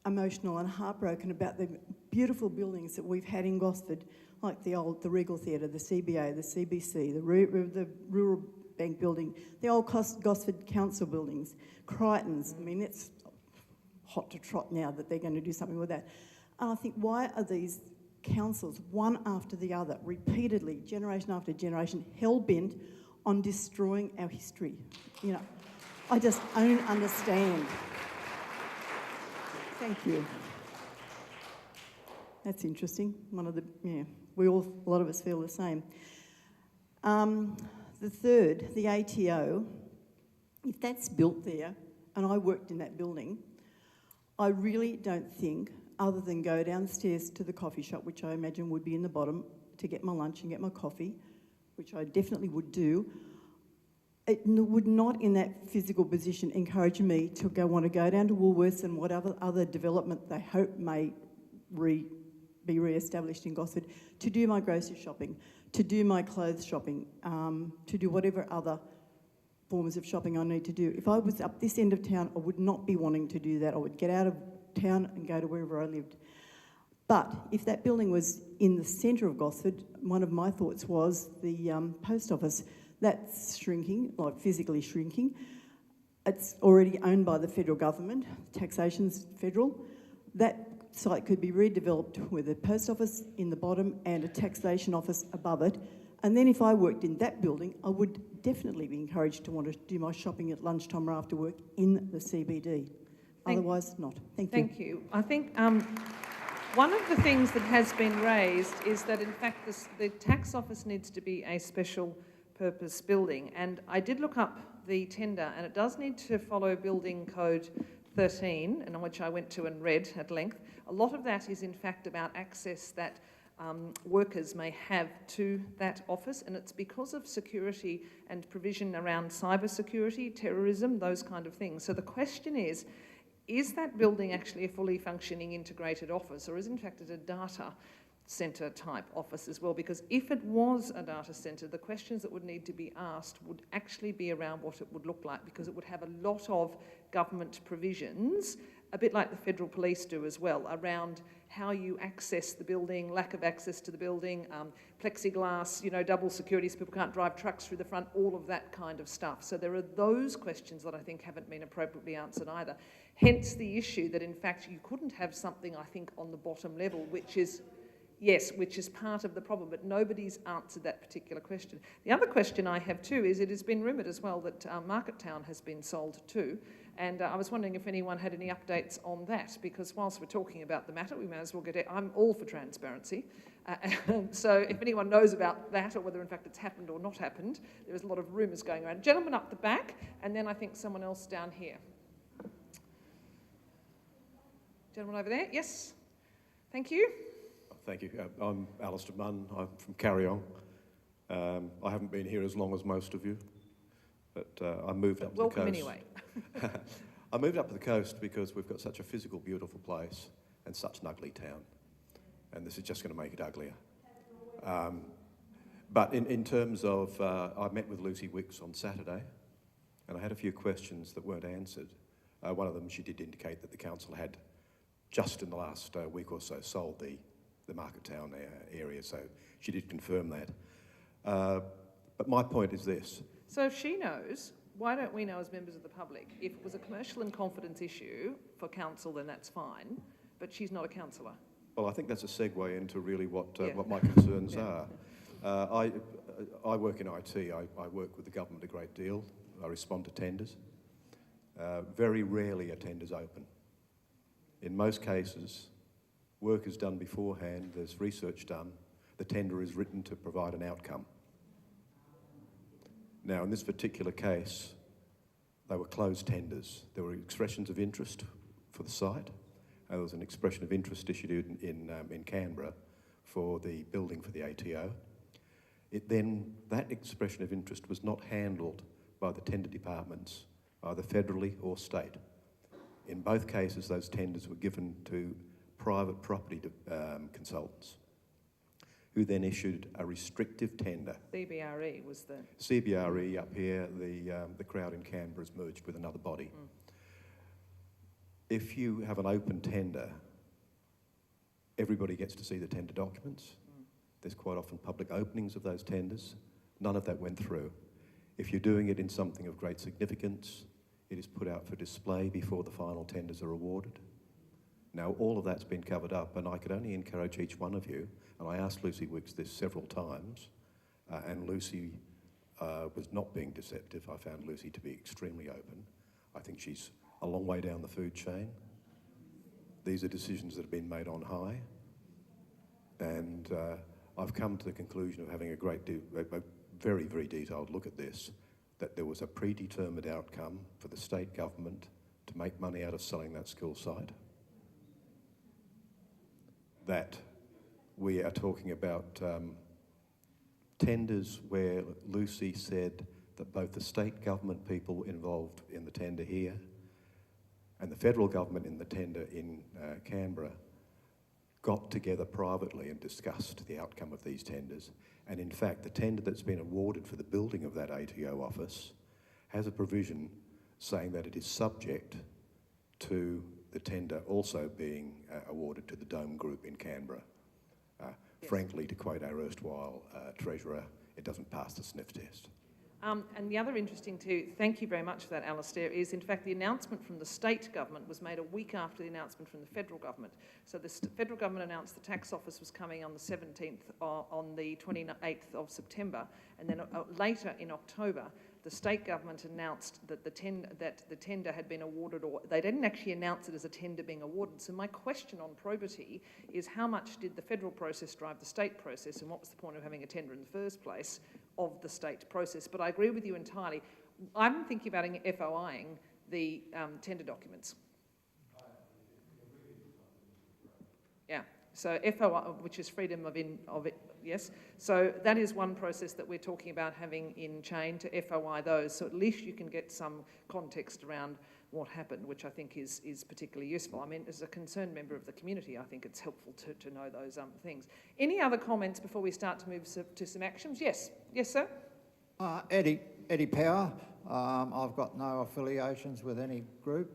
emotional and heartbroken about the beautiful buildings that we've had in Gosford, like the Regal Theatre, the CBA, the CBC, the Rural Bank building, the old Gosford Council buildings, Crichton's. I mean, it's hot to trot now that they're going to do something with that. And I think, why are these councils, one after the other, repeatedly, generation after generation, hell-bent on destroying our history? You know, I just don't understand. Thank you. That's interesting. A lot of us feel the same. The third, the ATO, if that's built there, and I worked in that building, I really don't think, other than go downstairs to the coffee shop, which I imagine would be in the bottom, to get my lunch and get my coffee, which I definitely would do, it would not in that physical position encourage me to want to go down to Woolworths and whatever other development they hope may be re-established in Gosford, to do my grocery shopping, to do my clothes shopping, to do whatever other forms of shopping I need to do. If I was up this end of town, I would not be wanting to do that. I would get out of town and go to wherever I lived. But if that building was in the centre of Gosford, one of my thoughts was the post office. That's shrinking, like physically shrinking. It's already owned by the federal government, taxation's federal. That site could be redeveloped with a post office in the bottom and a taxation office above it. And then if I worked in that building, I would definitely be encouraged to want to do my shopping at lunchtime or after work in the CBD. Otherwise, not. Thank you. Thank you. I think one of the things that has been raised is that, in fact, the tax office needs to be a special purpose building. And I did look up the tender, and it does need to follow Building Code 13, and which I went to and read at length. A lot of that is, in fact, about access that workers may have to that office, and it's because of security and provision around cyber security, terrorism, those kind of things. So the question is that building actually a fully functioning integrated office, or is in fact it a data centre type office as well? Because if it was a data centre, the questions that would need to be asked would actually be around what it would look like, because it would have a lot of government provisions, a bit like the federal police do as well, around how you access the building, lack of access to the building, plexiglass, double security so people can't drive trucks through the front, all of that kind of stuff. So there are those questions that I think haven't been appropriately answered either. Hence the issue that in fact you couldn't have something, I think, on the bottom level, which is part of the problem, but nobody's answered that particular question. The other question I have too is it has been rumoured as well that Market Town has been sold too, and I was wondering if anyone had any updates on that, because whilst we're talking about the matter, we may as well get it. I'm all for transparency, so if anyone knows about that or whether in fact it's happened or not happened, there is a lot of rumours going around. Gentleman up the back, and then I think someone else down here. Gentleman over there, yes, thank you. Thank you. I'm Alistair Munn. I'm from Carryong. I haven't been here as long as most of you, but I moved up to the coast. Welcome anyway. I moved up to the coast because we've got such a physical, beautiful place and such an ugly town, and this is just going to make it uglier. But in terms of, I met with Lucy Wicks on Saturday, and I had a few questions that weren't answered. One of them, she did indicate that the council had just in the last week or so sold the Market Town area, so she did confirm that. But my point is this. So if she knows, why don't we know as members of the public? If it was a commercial and confidence issue for council, then that's fine, but she's not a councillor. Well, I think that's a segue into really what my concerns are. I work in IT. I work with the government a great deal. I respond to tenders. Very rarely are tenders open. In most cases, work is done beforehand, there's research done, the tender is written to provide an outcome. Now, in this particular case, they were closed tenders. There were expressions of interest for the site. There was an expression of interest issued in Canberra for the building for the ATO. That expression of interest was not handled by the tender departments, either federally or state. In both cases, those tenders were given to private property consultants, who then issued a restrictive tender. CBRE was the... CBRE up here, the crowd in Canberra has merged with another body. If you have an open tender, everybody gets to see the tender documents. There's quite often public openings of those tenders. None of that went through. If you're doing it in something of great significance, it is put out for display before the final tenders are awarded. Now, all of that's been covered up, and I could only encourage each one of you, and I asked Lucy Wicks this several times, and Lucy was not being deceptive. I found Lucy to be extremely open. I think she's a long way down the food chain. These are decisions that have been made on high, and I've come to the conclusion of having a very, very detailed look at this, that there was a predetermined outcome for the state government to make money out of selling that school site. That we are talking about tenders where Lucy said that both the state government people involved in the tender here and the federal government in the tender in Canberra got together privately and discussed the outcome of these tenders. And in fact, the tender that's been awarded for the building of that ATO office has a provision saying that it is subject to the tender also being awarded to the Dome Group in Canberra. Yes. Frankly, to quote our erstwhile treasurer, it doesn't pass the sniff test. And the other interesting too, thank you very much for that, Alistair, is in fact the announcement from the state government was made a week after the announcement from the federal government. So the federal government announced the tax office was coming on the 17th, on the 28th of September, and then later in October, the state government announced that the tender had been awarded, or they didn't actually announce it as a tender being awarded. So my question on probity is how much did the federal process drive the state process, and what was the point of having a tender in the first place of the state process? But I agree with you entirely. I'm thinking about FOIing the tender documents. Yeah, so FOI, which is freedom of it. Yes, so that is one process that we're talking about having in chain to FOI those, so at least you can get some context around what happened, which I think is particularly useful. I mean, as a concerned member of the community, I think it's helpful to know those things. Any other comments before we start to move to some actions? Yes, sir? Eddie Power. I've got no affiliations with any group.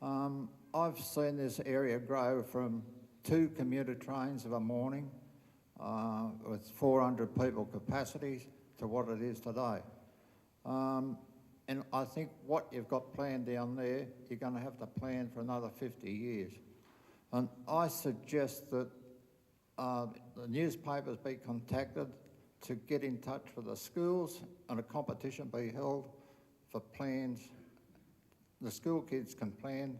I've seen this area grow from 2 commuter trains of a morning with 400 people capacity to what it is today. And I think what you've got planned down there, you're going to have to plan for another 50 years. And I suggest that the newspapers be contacted to get in touch with the schools and a competition be held for plans. The school kids can plan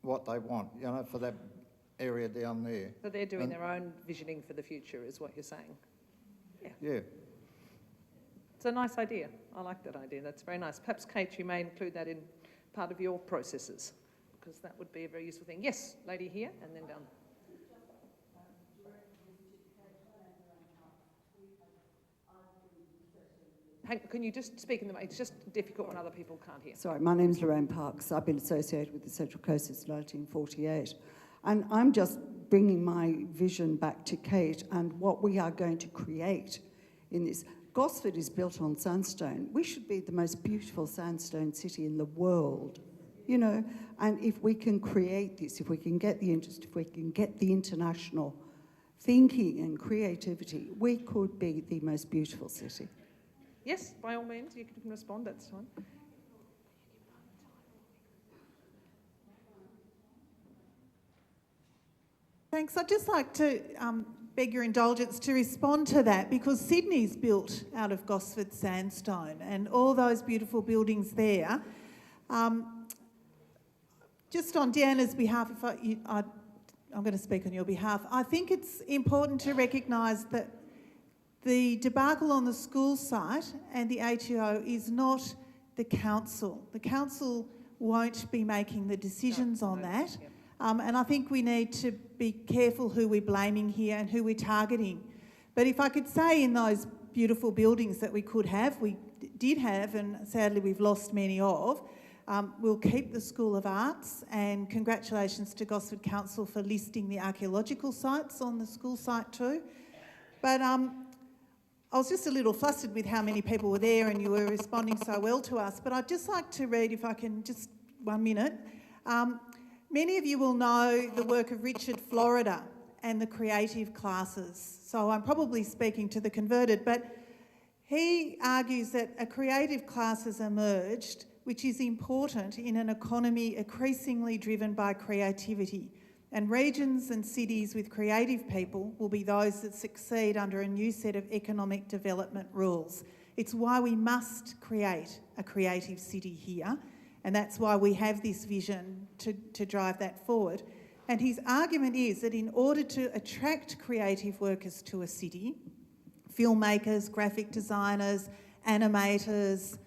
what they want, you know, for that area down there. So they're doing their own visioning for the future, is what you're saying? Yeah. It's a nice idea. I like that idea. That's very nice. Perhaps, Kate, you may include that in part of your processes, because that would be a very useful thing. Yes, lady here, and then down. Can you just speak in the mic? It's just difficult when other people can't hear. Sorry, my name's Lorraine Parks. I've been associated with the Central Coast since 1948. And I'm just bringing my vision back to Kate and what we are going to create in this. Gosford is built on sandstone. We should be the most beautiful sandstone city in the world, you know. And if we can create this, if we can get the interest, if we can get the international thinking and creativity, we could be the most beautiful city. Yes, by all means, you can respond, that's fine. Thanks. I'd just like to beg your indulgence to respond to that, because Sydney's built out of Gosford sandstone and all those beautiful buildings there. Just on Deanna's behalf, I'm going to speak on your behalf, I think it's important to recognise that the debacle on the school site and the ATO is not the council. The council won't be making the decisions on that. Yep. And I think we need to be careful who we're blaming here and who we're targeting. But if I could say, in those beautiful buildings that we could have, we did have, and sadly we've lost many of, we'll keep the School of Arts, and congratulations to Gosford Council for listing the archaeological sites on the school site too. But I was just a little flustered with how many people were there and you were responding so well to us. But I'd just like to read, if I can, just 1 minute. Many of you will know the work of Richard Florida and the creative classes. So I'm probably speaking to the converted, but he argues that a creative class has emerged, which is important in an economy increasingly driven by creativity. And regions and cities with creative people will be those that succeed under a new set of economic development rules. It's why we must create a creative city here, and that's why we have this vision to drive that forward. And his argument is that in order to attract creative workers to a city, filmmakers, graphic designers, animators,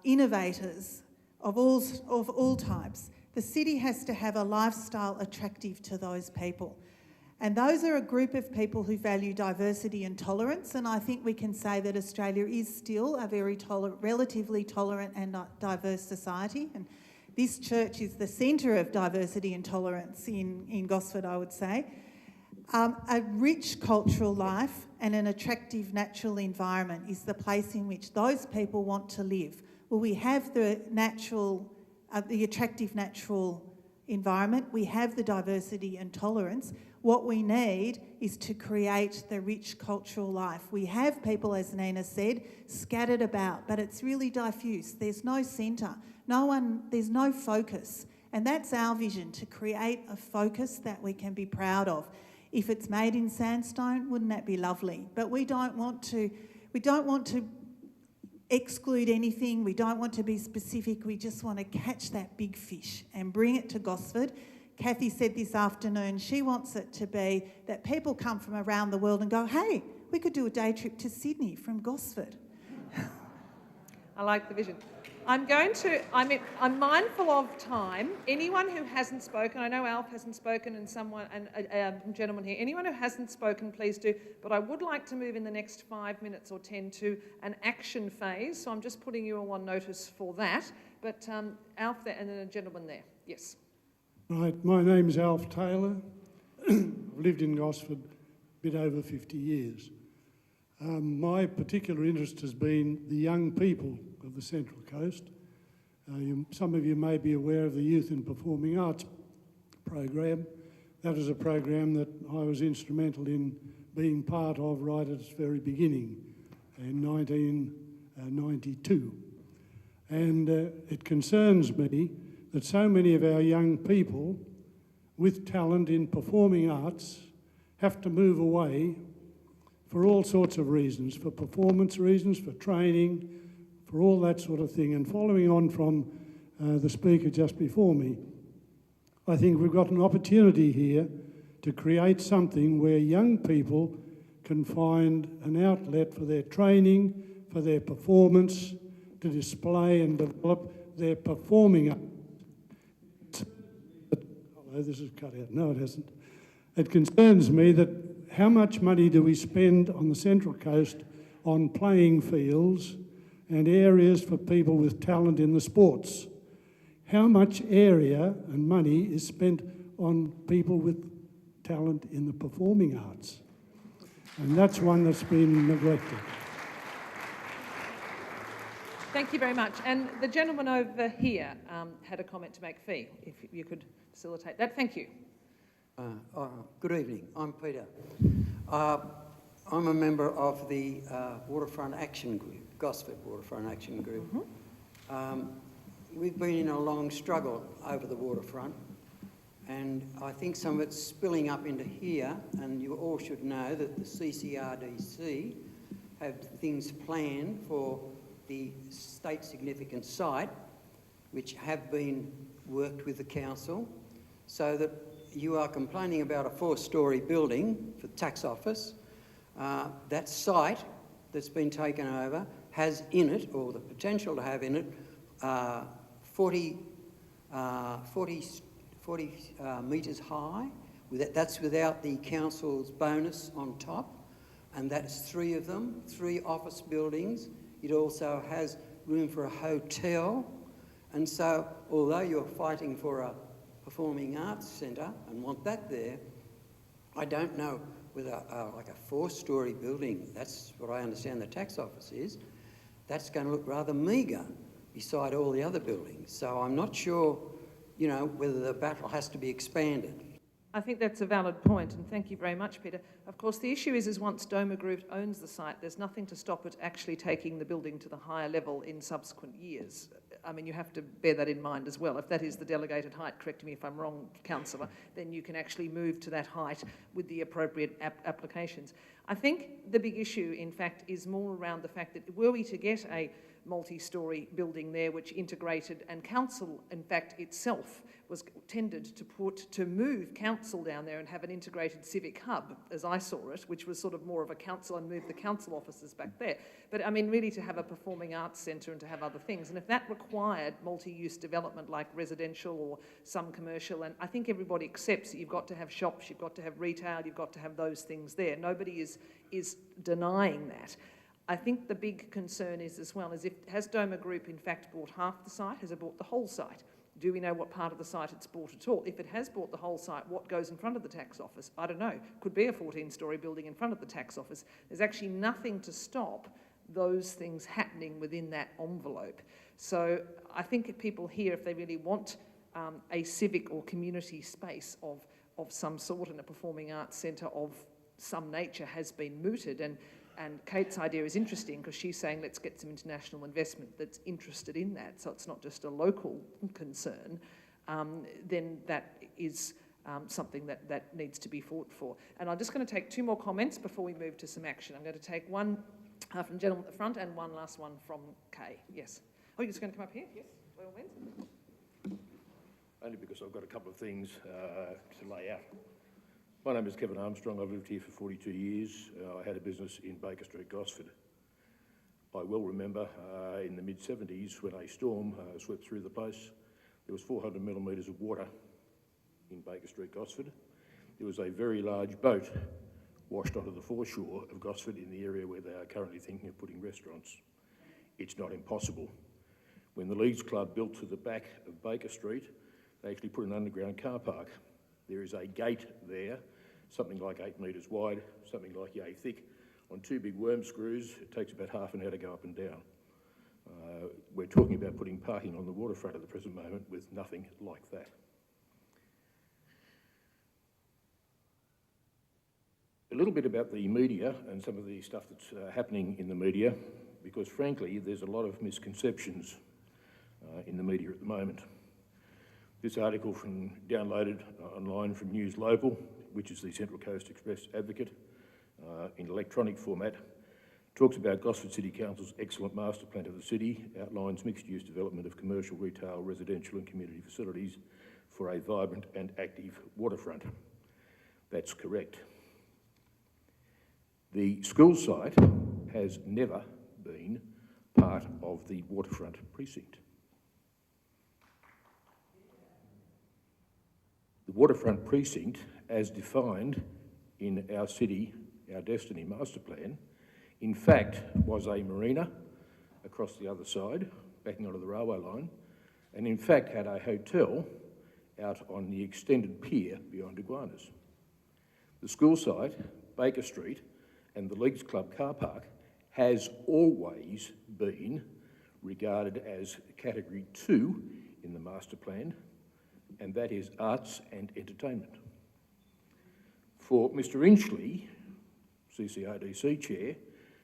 innovators of all types, the city has to have a lifestyle attractive to those people. And those are a group of people who value diversity and tolerance, and I think we can say that Australia is still a very relatively tolerant and diverse society. And this church is the centre of diversity and tolerance in Gosford, I would say. A rich cultural life and an attractive natural environment is the place in which those people want to live. Well, we have the attractive natural environment, we have the diversity and tolerance. What we need is to create the rich cultural life. We have people, as Nina said, scattered about, but it's really diffuse. There's no centre, there's no focus. And that's our vision, to create a focus that we can be proud of. If it's made in sandstone, wouldn't that be lovely? But we don't want to exclude anything, we don't want to be specific, we just want to catch that big fish and bring it to Gosford. Kathy said this afternoon she wants it to be that people come from around the world and go, hey, we could do a day trip to Sydney from Gosford. I like the vision. I'm mindful of time. Anyone who hasn't spoken, I know Alf hasn't spoken and a gentleman here, anyone who hasn't spoken, please do. But I would like to move in the next 5 minutes or 10 to an action phase. So I'm just putting you all on notice for that. But Alf there and then a gentleman there. Yes. Right, my name's Alf Taylor. I've lived in Gosford a bit over 50 years. My particular interest has been the young people of the Central Coast. Some of you may be aware of the Youth in Performing Arts program, That was a program that I was instrumental in being part of right at its very beginning in 1992. And it concerns me that so many of our young people with talent in performing arts have to move away for all sorts of reasons, for performance reasons, for training, for all that sort of thing. And following on from the speaker just before me, I think we've got an opportunity here to create something where young people can find an outlet for their training, for their performance, to display and develop their performing arts. Hello, this is cut out. No, it hasn't. It concerns me that how much money do we spend on the Central Coast on playing fields and areas for people with talent in the sports? How much area and money is spent on people with talent in the performing arts? And that's one that's been neglected. Thank you very much. And the gentleman over here had a comment to make, Fee, if you could facilitate that. Thank you. Good evening. I'm Peter. I'm a member of the Waterfront Action Group, Gosford Waterfront Action Group. We've been in a long struggle over the waterfront, and I think some of it's spilling up into here, and you all should know that the CCRDC have things planned for the state significant site, which have been worked with the council, so that you are complaining about a 4-storey building for the tax office. That site that's been taken over has in it, or the potential to have in it, 40 metres high. That's without the council's bonus on top, and that's 3 of them, 3 office buildings. It also has room for a hotel. And so, although you're fighting for a performing arts centre and want that there, I don't know whether like a 4-storey building, that's what I understand the tax office is, that's going to look rather meagre beside all the other buildings. So I'm not sure, you know, whether the battle has to be expanded. I think that's a valid point, and thank you very much, Peter. Of course, the issue is once Doma Group owns the site, there's nothing to stop it actually taking the building to the higher level in subsequent years. I mean, you have to bear that in mind as well. If that is the delegated height, correct me if I'm wrong, Councillor, then you can actually move to that height with the appropriate applications. I think the big issue, in fact, is more around the fact that were we to get a multi-storey building there which integrated, and council in fact itself was tended to move council down there and have an integrated civic hub, as I saw it, which was sort of more of a council, and move the council offices back there. But I mean, really to have a performing arts centre and to have other things. And if that required multi-use development like residential or some commercial, and I think everybody accepts that you've got to have shops, you've got to have retail, you've got to have those things there. Nobody is denying that. I think the big concern is as well as has Doma Group in fact bought half the site? Has it bought the whole site? Do we know what part of the site it's bought at all? If it has bought the whole site, what goes in front of the tax office? I don't know. Could be a 14-storey building in front of the tax office. There's actually nothing to stop those things happening within that envelope. So I think if people here, if they really want a civic or community space of some sort and a performing arts centre of some nature has been mooted, and Kate's idea is interesting because she's saying let's get some international investment that's interested in that, so it's not just a local concern, then that is something that needs to be fought for. And I'm just going to take 2 more comments before we move to some action. I'm going to take one from the gentleman at the front and one last one from Kay. Yes. Oh, you're just going to come up here? Yes, by all means. Only because I've got a couple of things to lay out. My name is Kevin Armstrong. I've lived here for 42 years. I had a business in Baker Street, Gosford. I well remember in the mid-70s when a storm swept through the place, there was 400 millimetres of water in Baker Street, Gosford. There was a very large boat washed onto the foreshore of Gosford in the area where they are currently thinking of putting restaurants. It's not impossible. When the Leagues Club built to the back of Baker Street, they actually put an underground car park. There is a gate there, something like 8 metres wide, something like yay thick, on 2 big worm screws. It takes about half an hour to go up and down. We're talking about putting parking on the waterfront at the present moment with nothing like that. a little bit about the media and some of the stuff that's happening in the media, because frankly, there's a lot of misconceptions in the media at the moment. This article downloaded online from News Local, which is the Central Coast Express Advocate, in electronic format, talks about Gosford City Council's excellent master plan of the city, outlines mixed-use development of commercial, retail, residential and community facilities for a vibrant and active waterfront. That's correct. The school site has never been part of the waterfront precinct. The waterfront precinct, as defined in our city, our Destiny master plan, in fact was a marina across the other side, backing onto the railway line, and in fact had a hotel out on the extended pier beyond Iguanas. The school site, Baker Street, and the Leagues Club car park has always been regarded as Category 2 in the master plan, and that is arts and entertainment. For Mr Inchley, CCRDC Chair,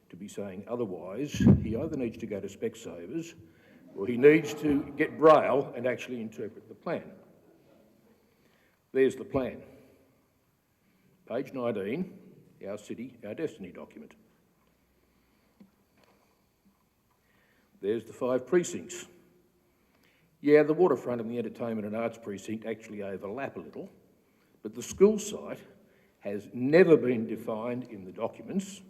to be saying otherwise, he either needs to go to Specsavers or he needs to get Braille and actually interpret the plan. There's the plan. Page 19, our city, our Destiny document. There's the 5 precincts. Yeah, the waterfront and the entertainment and arts precinct actually overlap a little, but the school site has never been defined in the documents.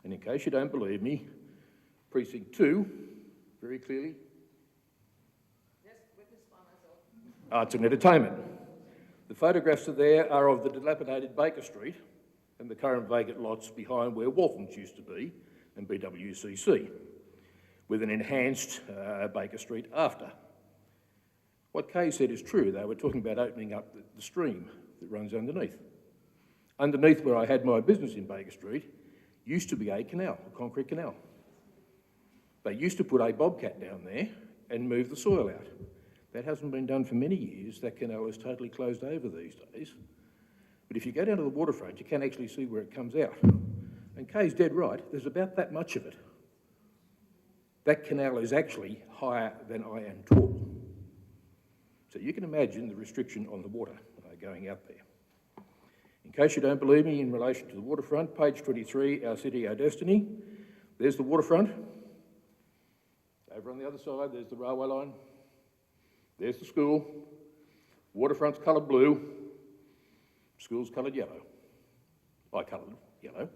And in case you don't believe me, precinct 2, very clearly, arts and entertainment. The photographs there are of the dilapidated Baker Street and the current vacant lots behind where Waltons used to be and BWCC, with an enhanced Baker Street after. What Kay said is true. They were talking about opening up the stream that runs underneath. Underneath where I had my business in Baker Street used to be a canal, a concrete canal. They used to put a bobcat down there and move the soil out. That hasn't been done for many years. That canal is totally closed over these days. But if you go down to the waterfront, you can actually see where it comes out. And Kay's dead right, there's about that much of it. That canal is actually higher than I am tall. So you can imagine the restriction on the water going out there. In case you don't believe me in relation to the waterfront, page 23, our city, our destiny. There's the waterfront. Over on the other side, there's the railway line. There's the school. Waterfront's coloured blue. School's coloured yellow. I coloured yellow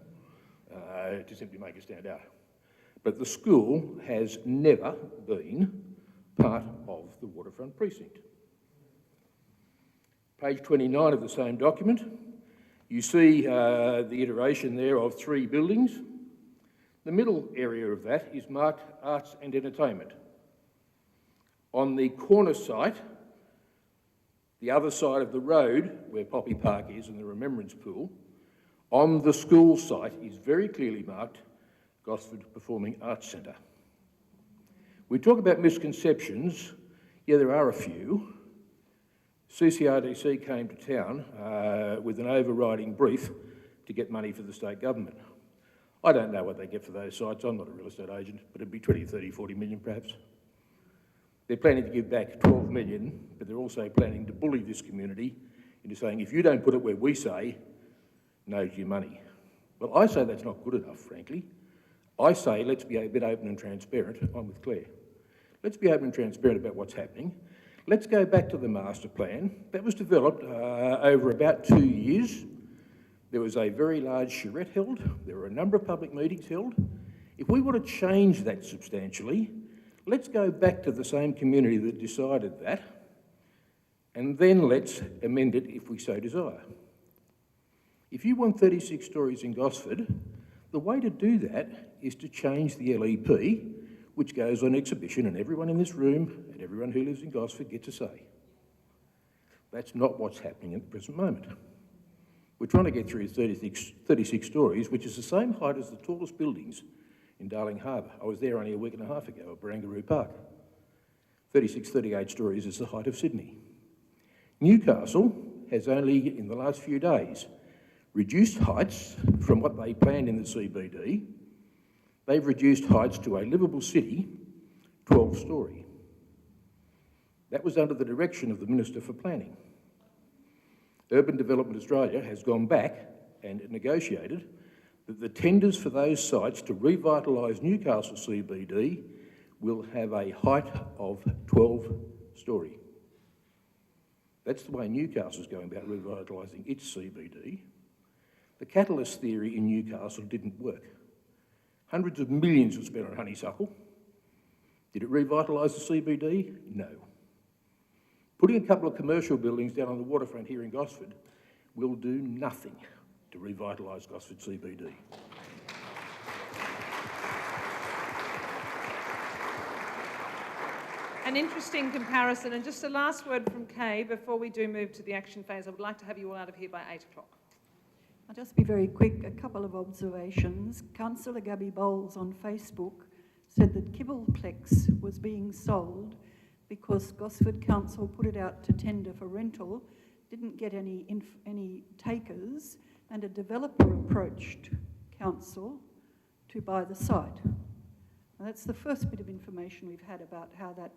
to simply make it stand out. But the school has never been part of the waterfront precinct. Page 29 of the same document, you see the iteration there of 3 buildings. The middle area of that is marked arts and entertainment. On the corner site, the other side of the road where Poppy Park is and the Remembrance Pool, on the school site is very clearly marked Gosford Performing Arts Centre. We talk about misconceptions. Yeah, there are a few. CCRDC came to town with an overriding brief to get money for the state government. I don't know what they get for those sites. I'm not a real estate agent, but it'd be 20, 30, 40 million perhaps. They're planning to give back 12 million, but they're also planning to bully this community into saying, if you don't put it where we say, no to your money. Well, I say that's not good enough, frankly. I say let's be a bit open and transparent. I'm with Claire. Let's be open and transparent about what's happening. Let's go back to the master plan. That was developed over about 2 years. There was a very large charrette held. There were a number of public meetings held. If we want to change that substantially, let's go back to the same community that decided that, and then let's amend it if we so desire. If you want 36 stories in Gosford, the way to do that is to change the LEP, which goes on exhibition, and everyone in this room and everyone who lives in Gosford gets a say. That's not what's happening at the present moment. We're trying to get through 36 stories, which is the same height as the tallest buildings in Darling Harbour. I was there only a week and a half ago at Barangaroo Park. 36, 38 stories is the height of Sydney. Newcastle has only, in the last few days, reduced heights from what they planned in the CBD. They've reduced heights to a livable city, 12-storey. That was under the direction of the Minister for Planning. Urban Development Australia has gone back and negotiated that the tenders for those sites to revitalise Newcastle CBD will have a height of 12-storey. That's the way Newcastle's going about revitalising its CBD. The catalyst theory in Newcastle didn't work. Hundreds of millions were spent on honeysuckle. Did it revitalise the CBD? No. Putting a couple of commercial buildings down on the waterfront here in Gosford will do nothing to revitalise Gosford CBD. An interesting comparison. And just a last word from Kay before we do move to the action phase. I would like to have you all out of here by 8 o'clock. I'll just be very quick. A couple of observations. Councillor Gabby Bowles on Facebook said that Kibbleplex was being sold because Gosford Council put it out to tender for rental, didn't get any takers, and a developer approached council to buy the site. Now, that's the first bit of information we've had about how that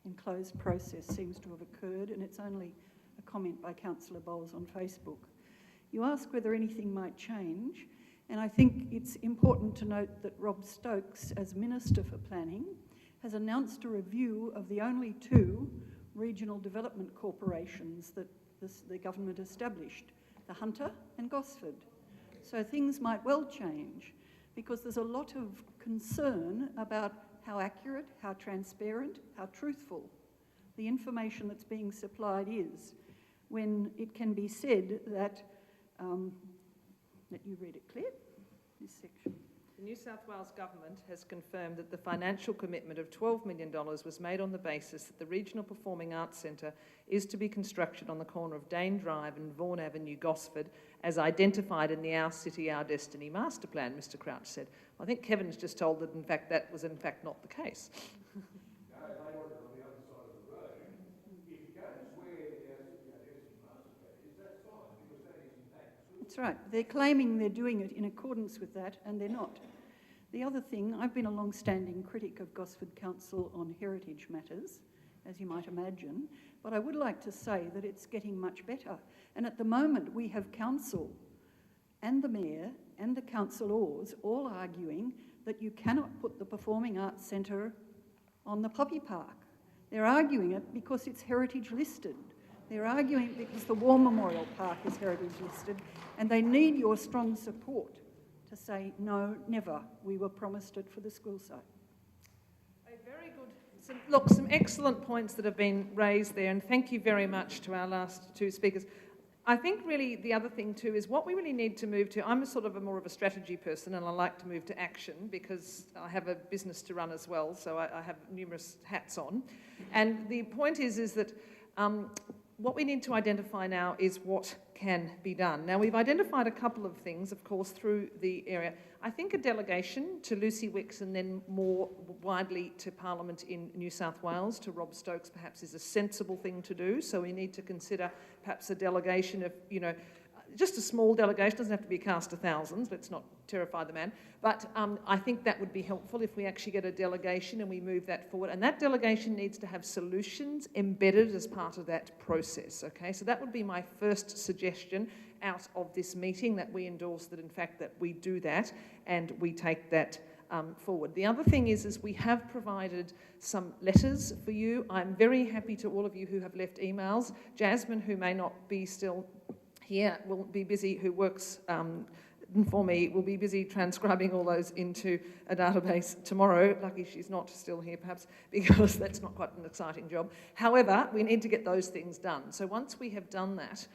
enclosed process seems to have occurred, and it's only a comment by Councillor Bowles on Facebook. You ask whether anything might change, and I think it's important to note that Rob Stokes, as Minister for Planning, has announced a review of the only 2 regional development corporations that the government established, the Hunter and Gosford. So things might well change, because there's a lot of concern about how accurate, how transparent, how truthful the information that's being supplied is, when it can be said that, let you read it, Claire, this section. The New South Wales Government has confirmed that the financial commitment of $12 million was made on the basis that the Regional Performing Arts Centre is to be constructed on the corner of Dane Drive and Vaughan Avenue, Gosford, as identified in the Our City, Our Destiny master plan, Mr Crouch said. I think Kevin's just told that, in fact, that was in fact not the case. No, they want it on the other side of the road. If it goes where the Our City, Our Destiny master plan is, that's fine, because that is in fact... That's right. They're claiming they're doing it in accordance with that, and they're not. The other thing, I've been a long-standing critic of Gosford Council on heritage matters, as you might imagine, but I would like to say that it's getting much better. And at the moment, we have council and the mayor and the councillors all arguing that you cannot put the Performing Arts Centre on the Poppy Park. They're arguing it because it's heritage listed. They're arguing it because the War Memorial Park is heritage listed, and they need your strong support to say, no, never. We were promised it for the school site. Very good. Some excellent points that have been raised there, and thank you very much to our last 2 speakers. I think really the other thing too is what we really need to move to. I'm more of a strategy person, and I like to move to action because I have a business to run as well, so I have numerous hats on. And the point is that what we need to identify now is what can be done. Now, we've identified a couple of things, of course, through the area. I think a delegation to Lucy Wicks and then more widely to Parliament in New South Wales, to Rob Stokes, perhaps is a sensible thing to do. So we need to consider perhaps a delegation of, just a small delegation, doesn't have to be a cast of thousands, let's not terrify the man, but I think that would be helpful if we actually get a delegation and we move that forward. And that delegation needs to have solutions embedded as part of that process, okay? So that would be my first suggestion out of this meeting, that we endorse that, in fact, that we do that and we take that forward. The other thing is we have provided some letters for you. I'm very happy to all of you who have left emails. Jasmine, who may not be still here, will be busy, who works for me, will be busy transcribing all those into a database tomorrow. Lucky she's not still here, perhaps, because that's not quite an exciting job. However, we need to get those things done. So once we have done that,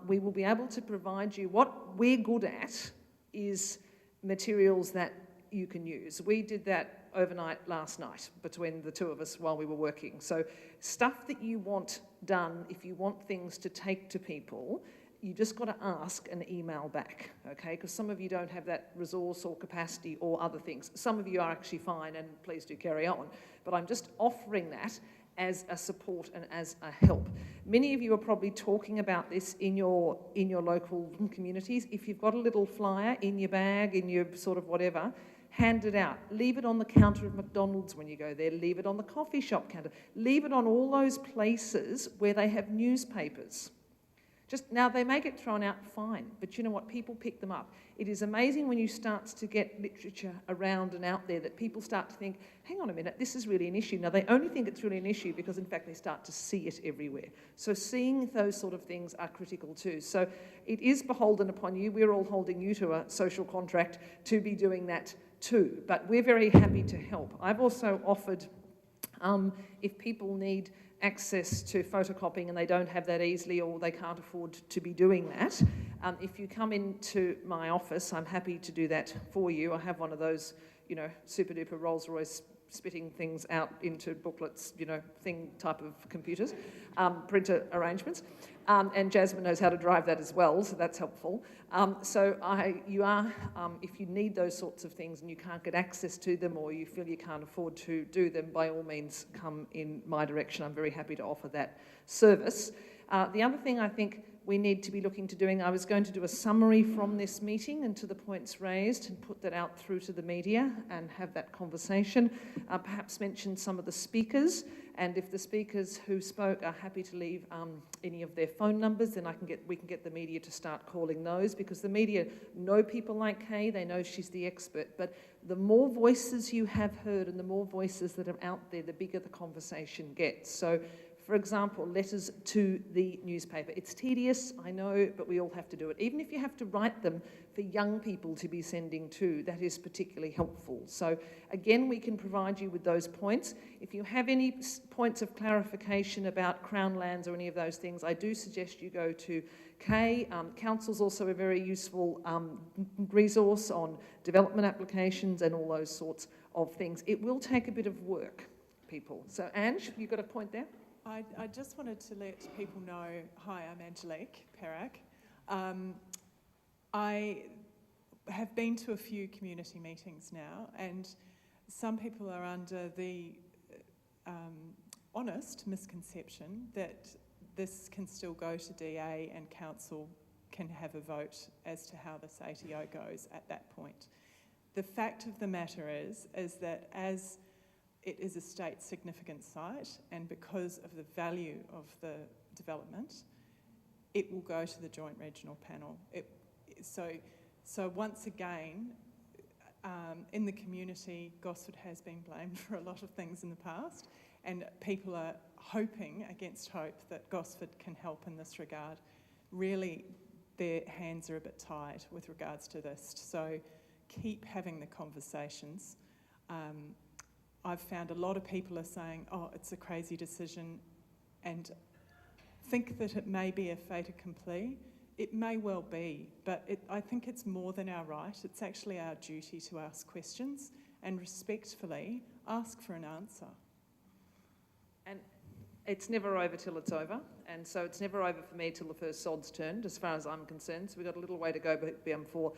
we will be able to provide you, what we're good at is materials that you can use. We did that overnight last night between the 2 of us while we were working. So stuff that you want done, if you want things to take to people, you just got to ask and email back, okay? Because some of you don't have that resource or capacity or other things. Some of you are actually fine, and please do carry on. But I'm just offering that as a support and as a help. Many of you are probably talking about this in your local communities. If you've got a little flyer in your bag, in your sort of whatever, hand it out. Leave it on the counter of McDonald's when you go there. Leave it on the coffee shop counter. Leave it on all those places where they have newspapers. Just now, they may get thrown out, fine, but you know what? People pick them up. It is amazing when you start to get literature around and out there that people start to think, hang on a minute, this is really an issue. Now, they only think it's really an issue because, in fact, they start to see it everywhere. So seeing those sort of things are critical too. So it is beholden upon you. We're all holding you to a social contract to be doing that too, but we're very happy to help. I've also offered, if people need access to photocopying and they don't have that easily or they can't afford to be doing that, if you come into my office, I'm happy to do that for you. I have one of those, you know, super duper Rolls Royce spitting things out into booklets, you know, thing type of computers, printer arrangements. And Jasmine knows how to drive that as well, so that's helpful. If you need those sorts of things and you can't get access to them or you feel you can't afford to do them, by all means come in my direction. I'm very happy to offer that service. The other thing I think we need to be looking to doing, I was going to do a summary from this meeting and to the points raised and put that out through to the media and have that conversation. Perhaps mention some of the speakers, and if the speakers who spoke are happy to leave any of their phone numbers, then we can get the media to start calling those, because the media know people like Kay, they know she's the expert, but the more voices you have heard and the more voices that are out there, the bigger the conversation gets. So, for example, letters to the newspaper. It's tedious, I know, but we all have to do it. Even if you have to write them for young people to be sending to, that is particularly helpful. So again, we can provide you with those points. If you have any points of clarification about Crown lands or any of those things, I do suggest you go to Kay. Council's also a very useful resource on development applications and all those sorts of things. It will take a bit of work, people. So Ange, you got a point there? I just wanted to let people know, hi, I'm Angelique Perrack. I have been to a few community meetings now, and some people are under the honest misconception that this can still go to DA and council can have a vote as to how this ATO goes at that point. The fact of the matter is that as it is a state significant site, and because of the value of the development, it will go to the Joint Regional Panel. So once again, in the community, Gosford has been blamed for a lot of things in the past, and people are hoping against hope that Gosford can help in this regard. Really, their hands are a bit tied with regards to this, so keep having the conversations. I've found a lot of people are saying, oh, it's a crazy decision, and think that it may be a fait accompli. It may well be, but I think it's more than our right. It's actually our duty to ask questions and respectfully ask for an answer. And it's never over till it's over, and so it's never over for me till the first sod's turned, as far as I'm concerned. So we've got a little way to go before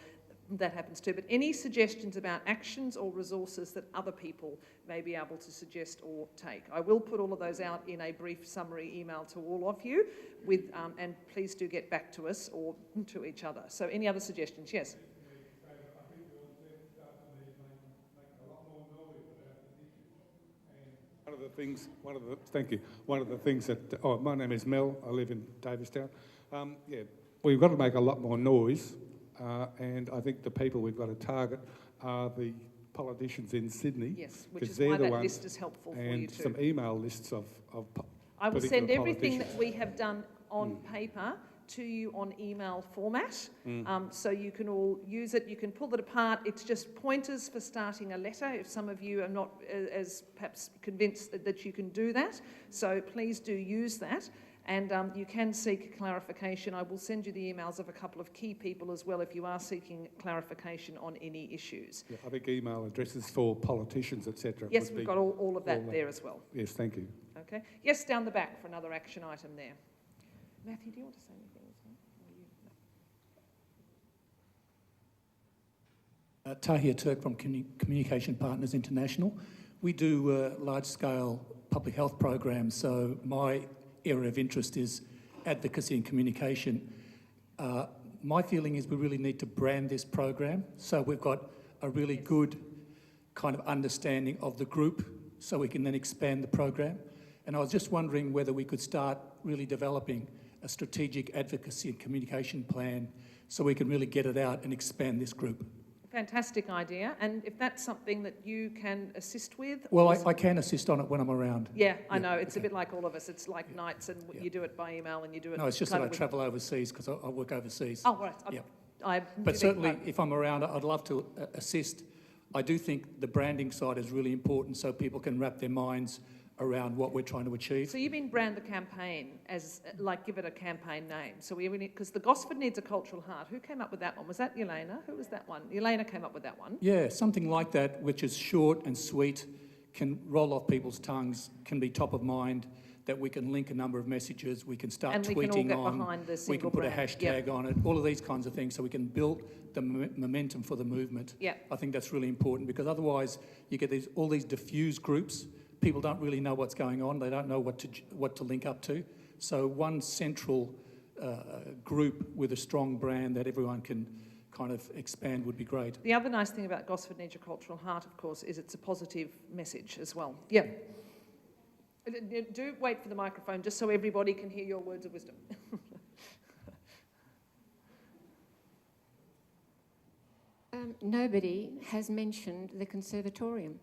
that happens too. But any suggestions about actions or resources that other people may be able to suggest or take, I will put all of those out in a brief summary email to all of you, with and please do get back to us or to each other. So any other suggestions? Yes. One of the things that, my name is Mel, I live in Davistown. We've got to make a lot more noise, and I think the people we've got to target are the politicians in Sydney. Yes, which is why that list is helpful for you too. And some email lists of I will send everything that we have done on paper to you on email format, so you can all use it. You can pull it apart. It's just pointers for starting a letter if some of you are not as perhaps convinced that you can do that. So please do use that, and you can seek clarification. I will send you the emails of a couple of key people as well if you are seeking clarification on any issues. Yeah, I think email addresses for politicians, etc. Yes, we've got all of that there as well. Yes, thank you. Okay. Yes, down the back for another action item there. Matthew, do you want to say anything as well? Tahir Turk from Communication Partners International. We do large-scale public health program, so my area of interest is advocacy and communication. My feeling is we really need to brand this program so we've got a really good kind of understanding of the group so we can then expand the program. And I was just wondering whether we could start really developing a strategic advocacy and communication plan so we can really get it out and expand this group. Fantastic idea. And if that's something that you can assist with? Well, I can assist on it when I'm around. Yeah, I know. It's a bit like all of us. It's like nights and you do it by email and you do it... No, it's just that I travel overseas because I work overseas. Oh, right. Yeah. But certainly, if I'm around, I'd love to assist. I do think the branding side is really important so people can wrap their minds around what we're trying to achieve. So you mean brand the campaign as, like, give it a campaign name. So we because the Gosford needs a cultural heart. Who came up with that one? Was that Elena? Who was that one? Elena came up with that one. Yeah, something like that, which is short and sweet, can roll off people's tongues, can be top of mind, that we can link a number of messages, we can start and tweeting we can all on, get behind the we can put brand. a hashtag on it, all of these kinds of things, so we can build the momentum for the movement. I think that's really important because otherwise you get all these diffuse groups. People don't really know what's going on. They don't know what to link up to. So one central group with a strong brand that everyone can kind of expand would be great. The other nice thing about Gosford Needs a Cultural Heart, of course, is it's a positive message as well. Yeah. Do wait for the microphone just so everybody can hear your words of wisdom. Nobody has mentioned the conservatorium.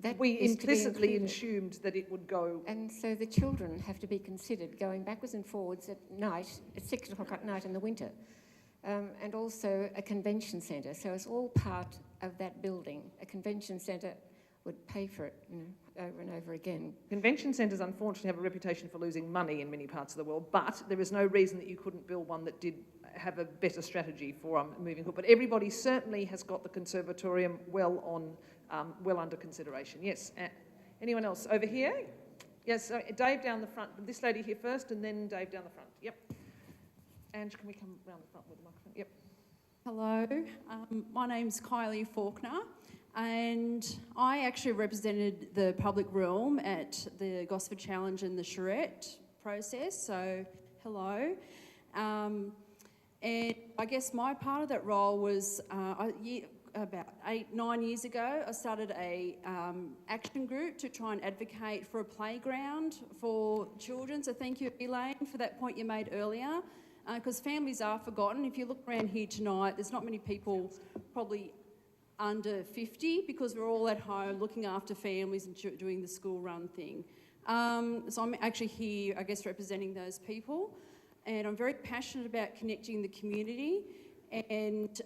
That we is implicitly assumed that it would go... And so the children have to be considered going backwards and forwards at night, at 6 o'clock at night in the winter. And also a convention centre. So it's all part of that building. A convention centre would pay for it, you know, over and over again. Convention centres unfortunately have a reputation for losing money in many parts of the world, but there is no reason that you couldn't build one that did have a better strategy for moving forward. But everybody certainly has got the conservatorium well under consideration. Yes. Anyone else over here? Yes. Dave down the front. This lady here first, and then Dave down the front. Yep. Ange, can we come round the front with the microphone? Yep. Hello. My name's Kylie Faulkner. And I actually represented the public realm at the Gosford Challenge and the charrette process, so hello. And I guess my part of that role was about 8-9 years ago, I started a action group to try and advocate for a playground for children. So thank you, Elaine, for that point you made earlier, because families are forgotten. If you look around here tonight, there's not many people probably under 50 because we're all at home looking after families and doing the school run thing. So I'm actually here, I guess, representing those people. And I'm very passionate about connecting the community and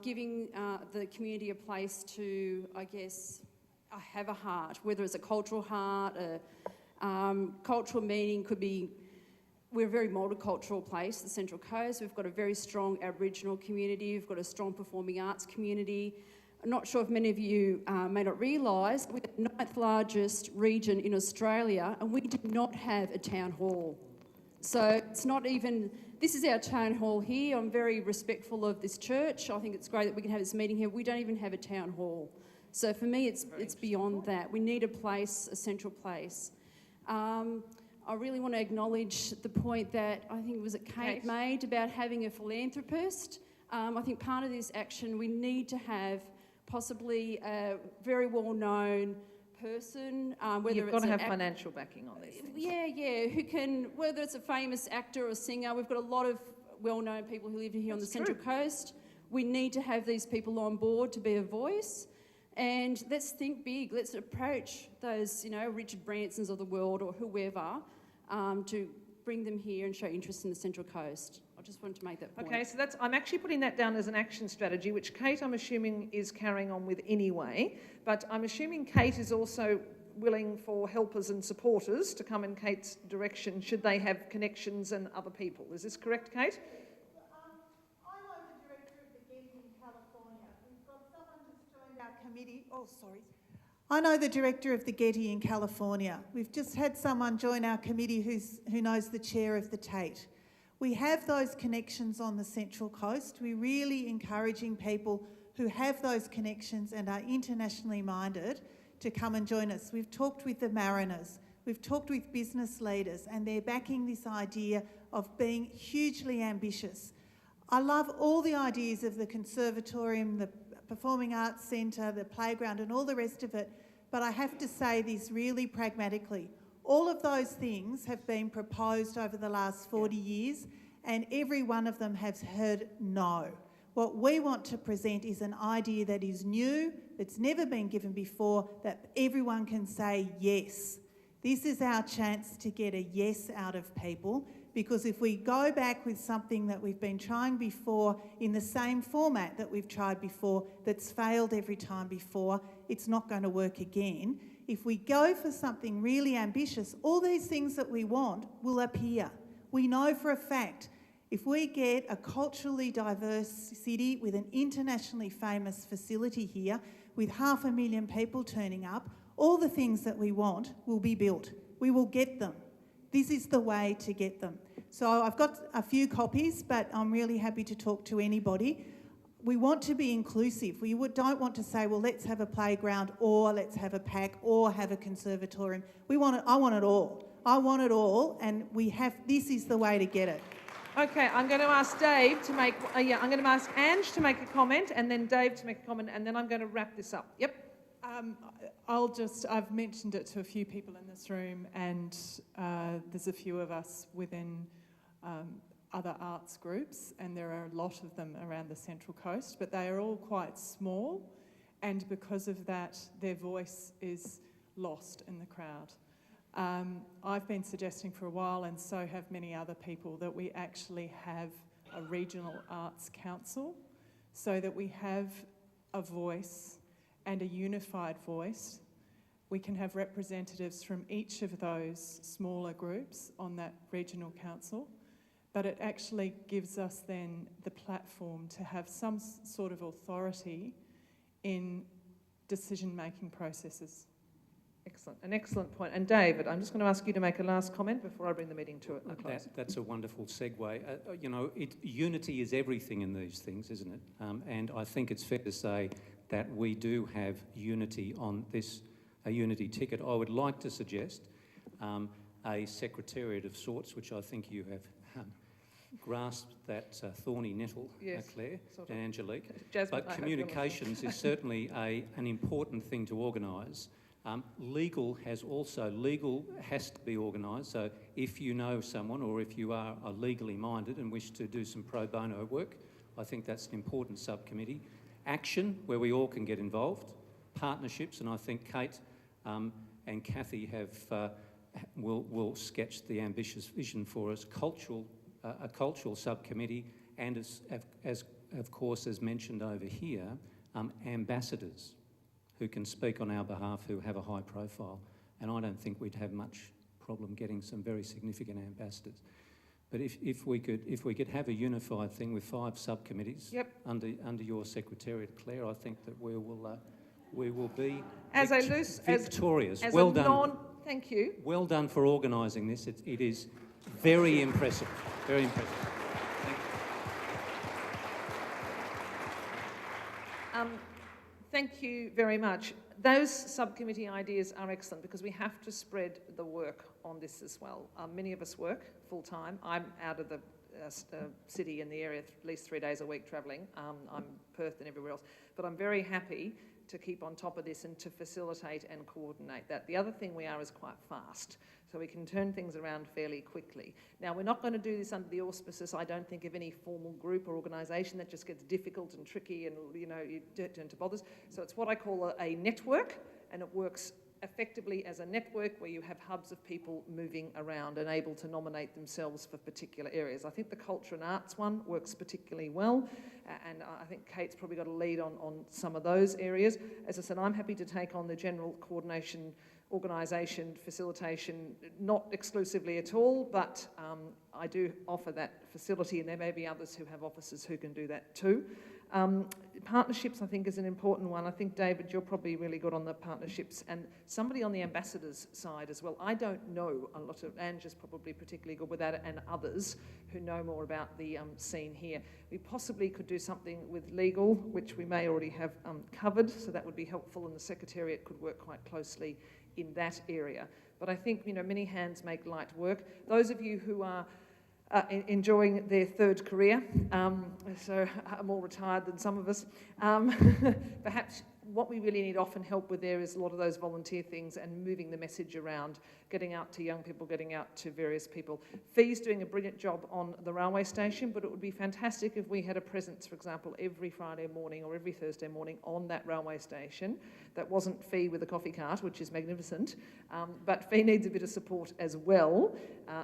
giving the community a place to, I guess, have a heart, whether it's a cultural heart, a cultural meaning could be. We're a very multicultural place, the Central Coast. We've got a very strong Aboriginal community. We've got a strong performing arts community. I'm not sure if many of you may not realise, we're the 9th largest region in Australia and we do not have a town hall. So it's not even, this is our town hall here. I'm very respectful of this church. I think it's great that we can have this meeting here. We don't even have a town hall. So for me, it's beyond that. We need a place, a central place. I really want to acknowledge the point that I think it was Kate made about having a philanthropist. I think part of this action, we need to have possibly a very well-known person, whether You've got to have financial backing on these things. Yeah, who can, whether it's a famous actor or singer, we've got a lot of well-known people who live here on the Central Coast. We need to have these people on board to be a voice. And let's think big. Let's approach those, you know, Richard Bransons of the world or whoever to bring them here and show interest in the Central Coast. I just wanted to make that point. Okay, so I'm actually putting that down as an action strategy, which Kate, I'm assuming, is carrying on with anyway. But I'm assuming Kate is also willing for helpers and supporters to come in Kate's direction should they have connections and other people. Is this correct, Kate? I'm the director of the Getty in California. We've got someone just joined our committee. Oh, sorry. I know the director of the Getty in California. We've just had someone join our committee who knows the chair of the Tate. We have those connections on the Central Coast. We're really encouraging people who have those connections and are internationally minded to come and join us. We've talked with the Mariners. We've talked with business leaders and they're backing this idea of being hugely ambitious. I love all the ideas of the conservatorium, the Performing Arts Centre, the playground and all the rest of it, but I have to say this really pragmatically. All of those things have been proposed over the last 40 years and every one of them has heard no. What we want to present is an idea that is new, that's never been given before, that everyone can say yes. This is our chance to get a yes out of people, because if we go back with something that we've been trying before in the same format that we've tried before, that's failed every time before, it's not going to work again. If we go for something really ambitious, all these things that we want will appear. We know for a fact, if we get a culturally diverse city with an internationally famous facility here, with 500,000 people turning up, all the things that we want will be built. We will get them. This is the way to get them. So I've got a few copies, but I'm really happy to talk to anybody. We want to be inclusive. We don't want to say, well, let's have a playground or let's have a pack or have a conservatorium. I want it all. I want it all, and this is the way to get it. Okay, I'm going to ask Dave to make, I'm going to ask Ange to make a comment and then Dave to make a comment and then I'm going to wrap this up. Yep. I've mentioned it to a few people in this room and there's a few of us within other arts groups and there are a lot of them around the Central Coast, but they are all quite small and because of that their voice is lost in the crowd. I've been suggesting for a while, and so have many other people, that we actually have a regional arts council so that we have a voice and a unified voice. We can have representatives from each of those smaller groups on that regional council, but it actually gives us then the platform to have some sort of authority in decision-making processes. Excellent, an excellent point. And David, I'm just going to ask you to make a last comment before I bring the meeting to a close. That's a wonderful segue. Unity is everything in these things, isn't it? And I think it's fair to say that we do have unity on this, a unity ticket. I would like to suggest a secretariat of sorts, which I think you have grasped that thorny nettle, yes, Claire sort of. and Angelique. Jasmine, but communications is certainly an important thing to organise. Legal has to be organised, so if you know someone or if you are legally minded and wish to do some pro bono work, I think that's an important subcommittee. Action, where we all can get involved. Partnerships, and I think Kate and Kathy will sketch the ambitious vision for us. A cultural subcommittee, and as of course as mentioned over here, ambassadors who can speak on our behalf, who have a high profile. And I don't think we'd have much problem getting some very significant ambassadors. But if we could have a unified thing with 5 subcommittees, yep, under your secretariat, Claire, I think that we will be victorious. Well done. Thank you. Well done for organising this. It is very impressive. Very impressive. Thank you. Thank you very much. Those subcommittee ideas are excellent because we have to spread the work on this as well. Many of us work full-time. I'm out of the city in the area at least 3 days a week travelling. I'm Perth and everywhere else. But I'm very happy to keep on top of this and to facilitate and coordinate that. The other thing we are is quite fast, so we can turn things around fairly quickly. Now, we're not going to do this under the auspices, I don't think, of any formal group or organisation. That just gets difficult and tricky and, you turn to bothers. So it's what I call a network, and it works effectively as a network where you have hubs of people moving around and able to nominate themselves for particular areas. I think the culture and arts one works particularly well, and I think Kate's probably got a lead on some of those areas. As I said, I'm happy to take on the general coordination, organisation, facilitation, not exclusively at all, but I do offer that facility, and there may be others who have officers who can do that too. Partnerships, I think, is an important one. I think, David, you're probably really good on the partnerships, and somebody on the ambassadors side as well. I don't know a lot of, Ange is probably particularly good with that, and others who know more about the scene here. We possibly could do something with legal, which we may already have covered, so that would be helpful, and the Secretariat could work quite closely in that area. But I think, many hands make light work. Those of you who are enjoying their third career, so are more retired than some of us, perhaps what we really need often help with there is a lot of those volunteer things and moving the message around, getting out to young people, getting out to various people. Fee's doing a brilliant job on the railway station, but it would be fantastic if we had a presence, for example, every Friday morning or every Thursday morning on that railway station. That wasn't Fee with a coffee cart, which is magnificent, but Fee needs a bit of support as well.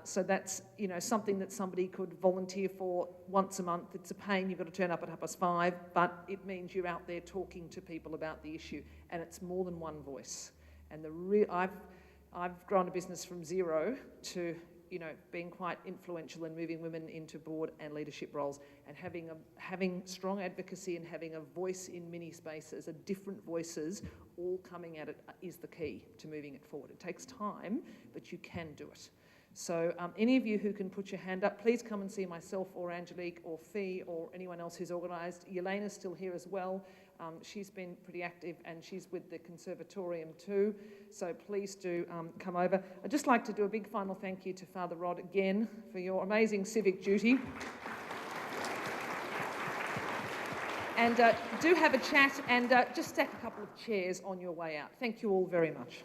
So that's, something that somebody could volunteer for once a month. It's a pain, you've got to turn up at 5:30, but it means you're out there talking to people about the issue, and it's more than one voice. And I've grown a business from zero to being quite influential in moving women into board and leadership roles, and having strong advocacy and having a voice in many spaces, different voices all coming at it, is the key to moving it forward. It takes time, but you can do it. So any of you who can put your hand up, please come and see myself or Angelique or Fee or anyone else who's organised. Yelena's still here as well. She's been pretty active and she's with the Conservatorium too. So please do come over. I'd just like to do a big final thank you to Father Rod again for your amazing civic duty. And do have a chat and just stack a couple of chairs on your way out. Thank you all very much.